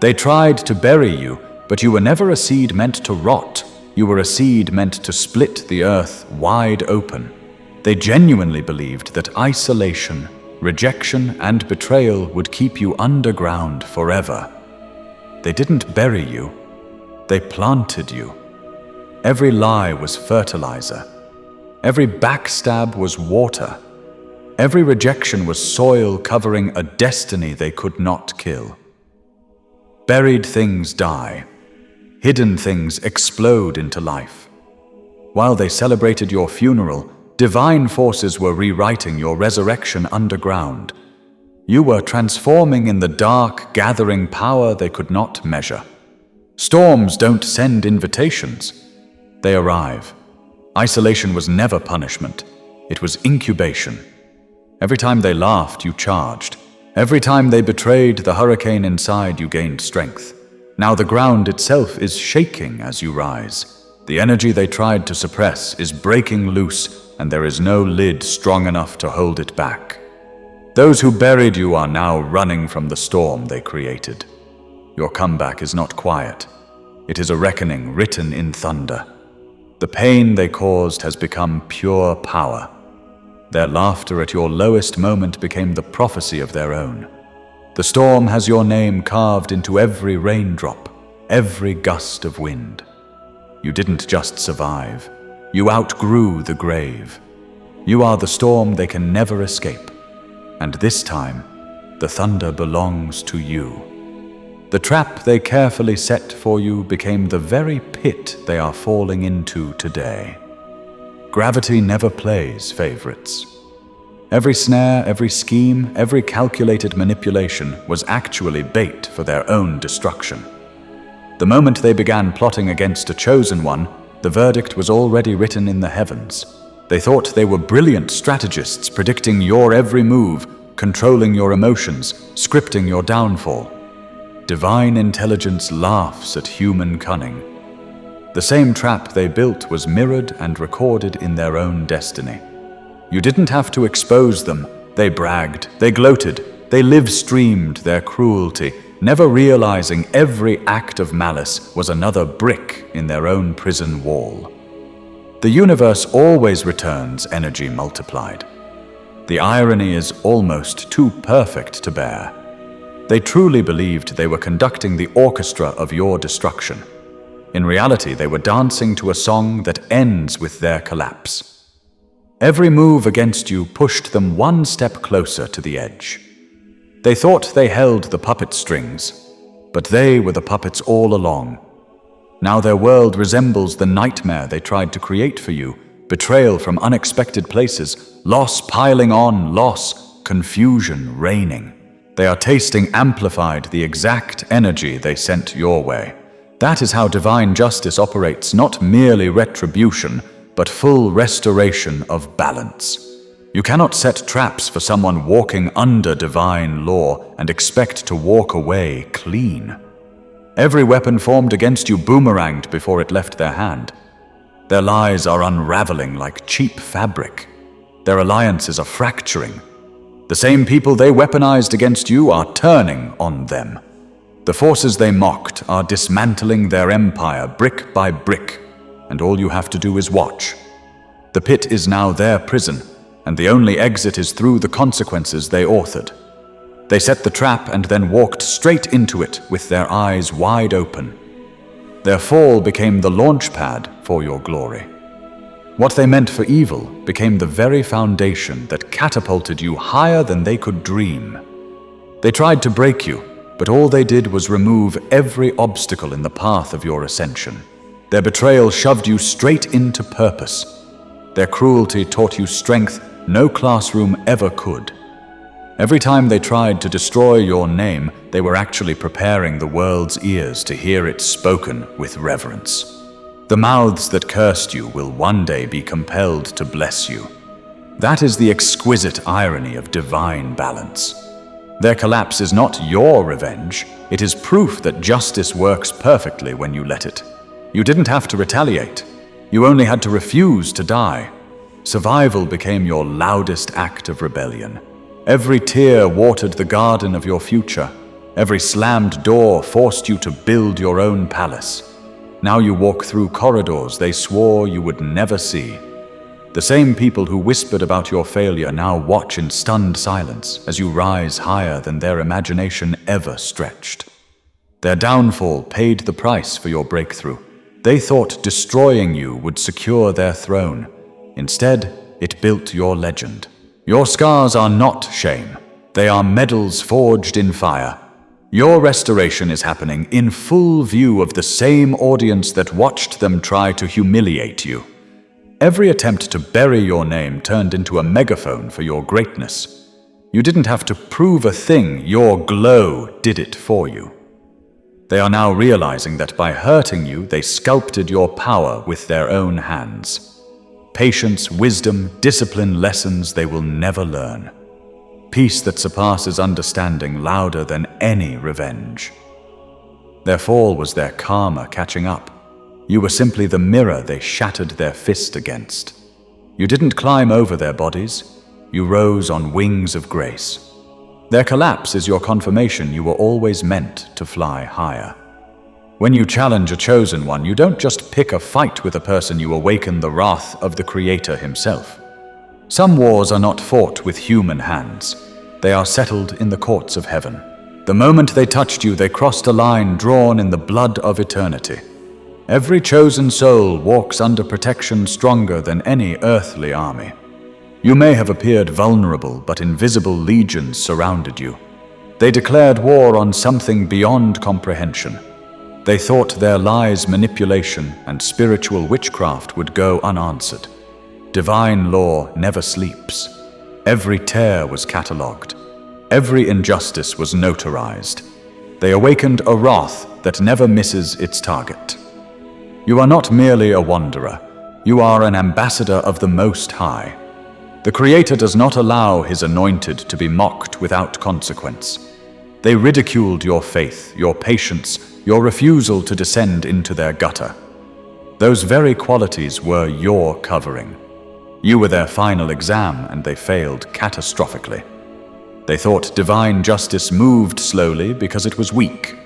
They tried to bury you, but you were never a seed meant to rot. You were a seed meant to split the earth wide open. They genuinely believed that isolation, rejection, and betrayal would keep you underground forever. They didn't bury you, they planted you. Every lie was fertilizer. Every backstab was water. Every rejection was soil covering a destiny they could not kill. Buried things die. Hidden things explode into life. While they celebrated your funeral, divine forces were rewriting your resurrection underground. You were transforming in the dark, gathering power they could not measure. Storms don't send invitations. They arrive. Isolation was never punishment. It was incubation. Every time they laughed, you charged. Every time they betrayed the hurricane inside, you gained strength. Now the ground itself is shaking as you rise. The energy they tried to suppress is breaking loose, and there is no lid strong enough to hold it back. Those who buried you are now running from the storm they created. Your comeback is not quiet. It is a reckoning written in thunder. The pain they caused has become pure power. Their laughter at your lowest moment became the prophecy of their own. The storm has your name carved into every raindrop, every gust of wind. You didn't just survive. You outgrew the grave. You are the storm they can never escape. And this time, the thunder belongs to you. The trap they carefully set for you became the very pit they are falling into today. Gravity never plays favorites. Every snare, every scheme, every calculated manipulation was actually bait for their own destruction. The moment they began plotting against a chosen one, the verdict was already written in the heavens. They thought they were brilliant strategists, predicting your every move, controlling your emotions, scripting your downfall. Divine intelligence laughs at human cunning. The same trap they built was mirrored and recorded in their own destiny. You didn't have to expose them. They bragged, they gloated, they live-streamed their cruelty, never realizing every act of malice was another brick in their own prison wall. The universe always returns energy multiplied. The irony is almost too perfect to bear. They truly believed they were conducting the orchestra of your destruction. In reality, they were dancing to a song that ends with their collapse. Every move against you pushed them one step closer to the edge. They thought they held the puppet strings, but they were the puppets all along. Now their world resembles the nightmare they tried to create for you, betrayal from unexpected places, loss piling on loss, confusion reigning. They are tasting amplified the exact energy they sent your way. That is how divine justice operates, not merely retribution, but full restoration of balance. You cannot set traps for someone walking under divine law and expect to walk away clean. Every weapon formed against you boomeranged before it left their hand. Their lies are unraveling like cheap fabric. Their alliances are fracturing. The same people they weaponized against you are turning on them. The forces they mocked are dismantling their empire brick by brick, and all you have to do is watch. The pit is now their prison, and the only exit is through the consequences they authored. They set the trap and then walked straight into it with their eyes wide open. Their fall became the launch pad for your glory. What they meant for evil became the very foundation that catapulted you higher than they could dream. They tried to break you, but all they did was remove every obstacle in the path of your ascension. Their betrayal shoved you straight into purpose. Their cruelty taught you strength no classroom ever could. Every time they tried to destroy your name, they were actually preparing the world's ears to hear it spoken with reverence. The mouths that cursed you will one day be compelled to bless you. That is the exquisite irony of divine balance. Their collapse is not your revenge. It is proof that justice works perfectly when you let it. You didn't have to retaliate. You only had to refuse to die. Survival became your loudest act of rebellion. Every tear watered the garden of your future. Every slammed door forced you to build your own palace. Now you walk through corridors they swore you would never see. The same people who whispered about your failure now watch in stunned silence as you rise higher than their imagination ever stretched. Their downfall paid the price for your breakthrough. They thought destroying you would secure their throne. Instead, it built your legend. Your scars are not shame. They are medals forged in fire. Your restoration is happening in full view of the same audience that watched them try to humiliate you. Every attempt to bury your name turned into a megaphone for your greatness. You didn't have to prove a thing, your glow did it for you. They are now realizing that by hurting you, they sculpted your power with their own hands. Patience, wisdom, discipline, lessons they will never learn. Peace that surpasses understanding, louder than any revenge. Their fall was their karma catching up. You were simply the mirror they shattered their fist against. You didn't climb over their bodies. You rose on wings of grace. Their collapse is your confirmation you were always meant to fly higher. When you challenge a chosen one, you don't just pick a fight with a person, you awaken the wrath of the Creator himself. Some wars are not fought with human hands. They are settled in the courts of heaven. The moment they touched you, they crossed a line drawn in the blood of eternity. Every chosen soul walks under protection stronger than any earthly army. You may have appeared vulnerable, but invisible legions surrounded you. They declared war on something beyond comprehension. They thought their lies, manipulation, and spiritual witchcraft would go unanswered. Divine law never sleeps. Every tear was catalogued. Every injustice was notarized. They awakened a wrath that never misses its target. You are not merely a wanderer. You are an ambassador of the Most High. The Creator does not allow His anointed to be mocked without consequence. They ridiculed your faith, your patience, your refusal to descend into their gutter. Those very qualities were your covering. You were their final exam, and they failed catastrophically. They thought divine justice moved slowly because it was weak.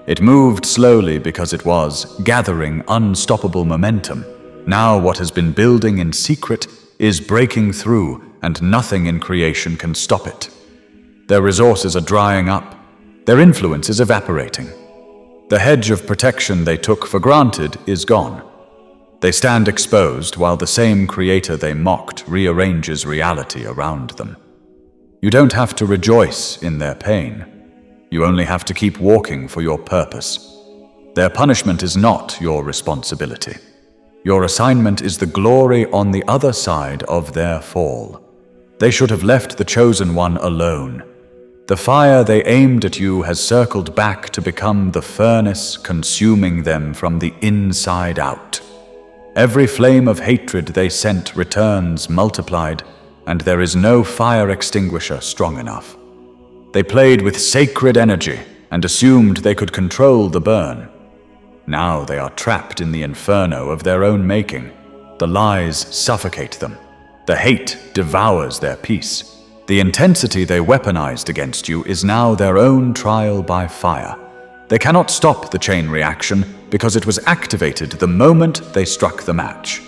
It moved slowly because it was gathering unstoppable momentum. Now what has been building in secret is breaking through, and nothing in creation can stop it. Their resources are drying up. Their influence is evaporating. The hedge of protection they took for granted is gone. They stand exposed while the same creator they mocked rearranges reality around them. You don't have to rejoice in their pain. You only have to keep walking for your purpose. Their punishment is not your responsibility. Your assignment is the glory on the other side of their fall. They should have left the Chosen One alone. The fire they aimed at you has circled back to become the furnace consuming them from the inside out. Every flame of hatred they sent returns multiplied, and there is no fire extinguisher strong enough. They played with sacred energy and assumed they could control the burn. Now they are trapped in the inferno of their own making. The lies suffocate them. The hate devours their peace. The intensity they weaponized against you is now their own trial by fire. They cannot stop the chain reaction because it was activated the moment they struck the match.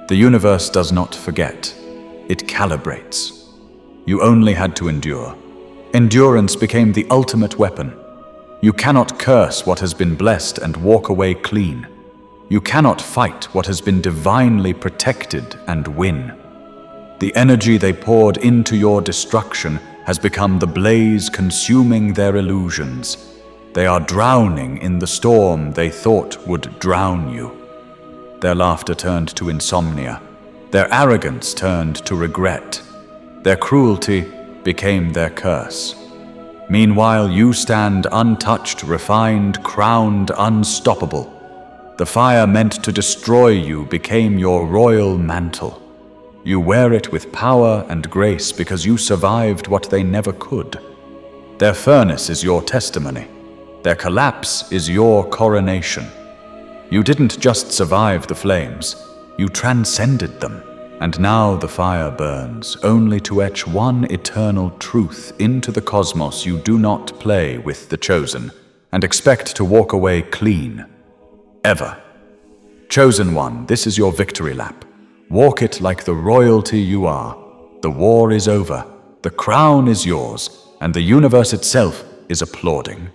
The universe does not forget. It calibrates. You only had to endure. Endurance became the ultimate weapon. You cannot curse what has been blessed and walk away clean. You cannot fight what has been divinely protected and win. The energy they poured into your destruction has become the blaze consuming their illusions. They are drowning in the storm they thought would drown you. Their laughter turned to insomnia. Their arrogance turned to regret. Their cruelty became their curse. Meanwhile, you stand untouched, refined, crowned, unstoppable. The fire meant to destroy you became your royal mantle. You wear it with power and grace because you survived what they never could. Their furnace is your testimony. Their collapse is your coronation. You didn't just survive the flames, you transcended them. And now the fire burns, only to etch one eternal truth into the cosmos. You do not play with the chosen and expect to walk away clean. Ever. Chosen One, this is your victory lap. Walk it like the royalty you are. The war is over, the crown is yours, and the universe itself is applauding.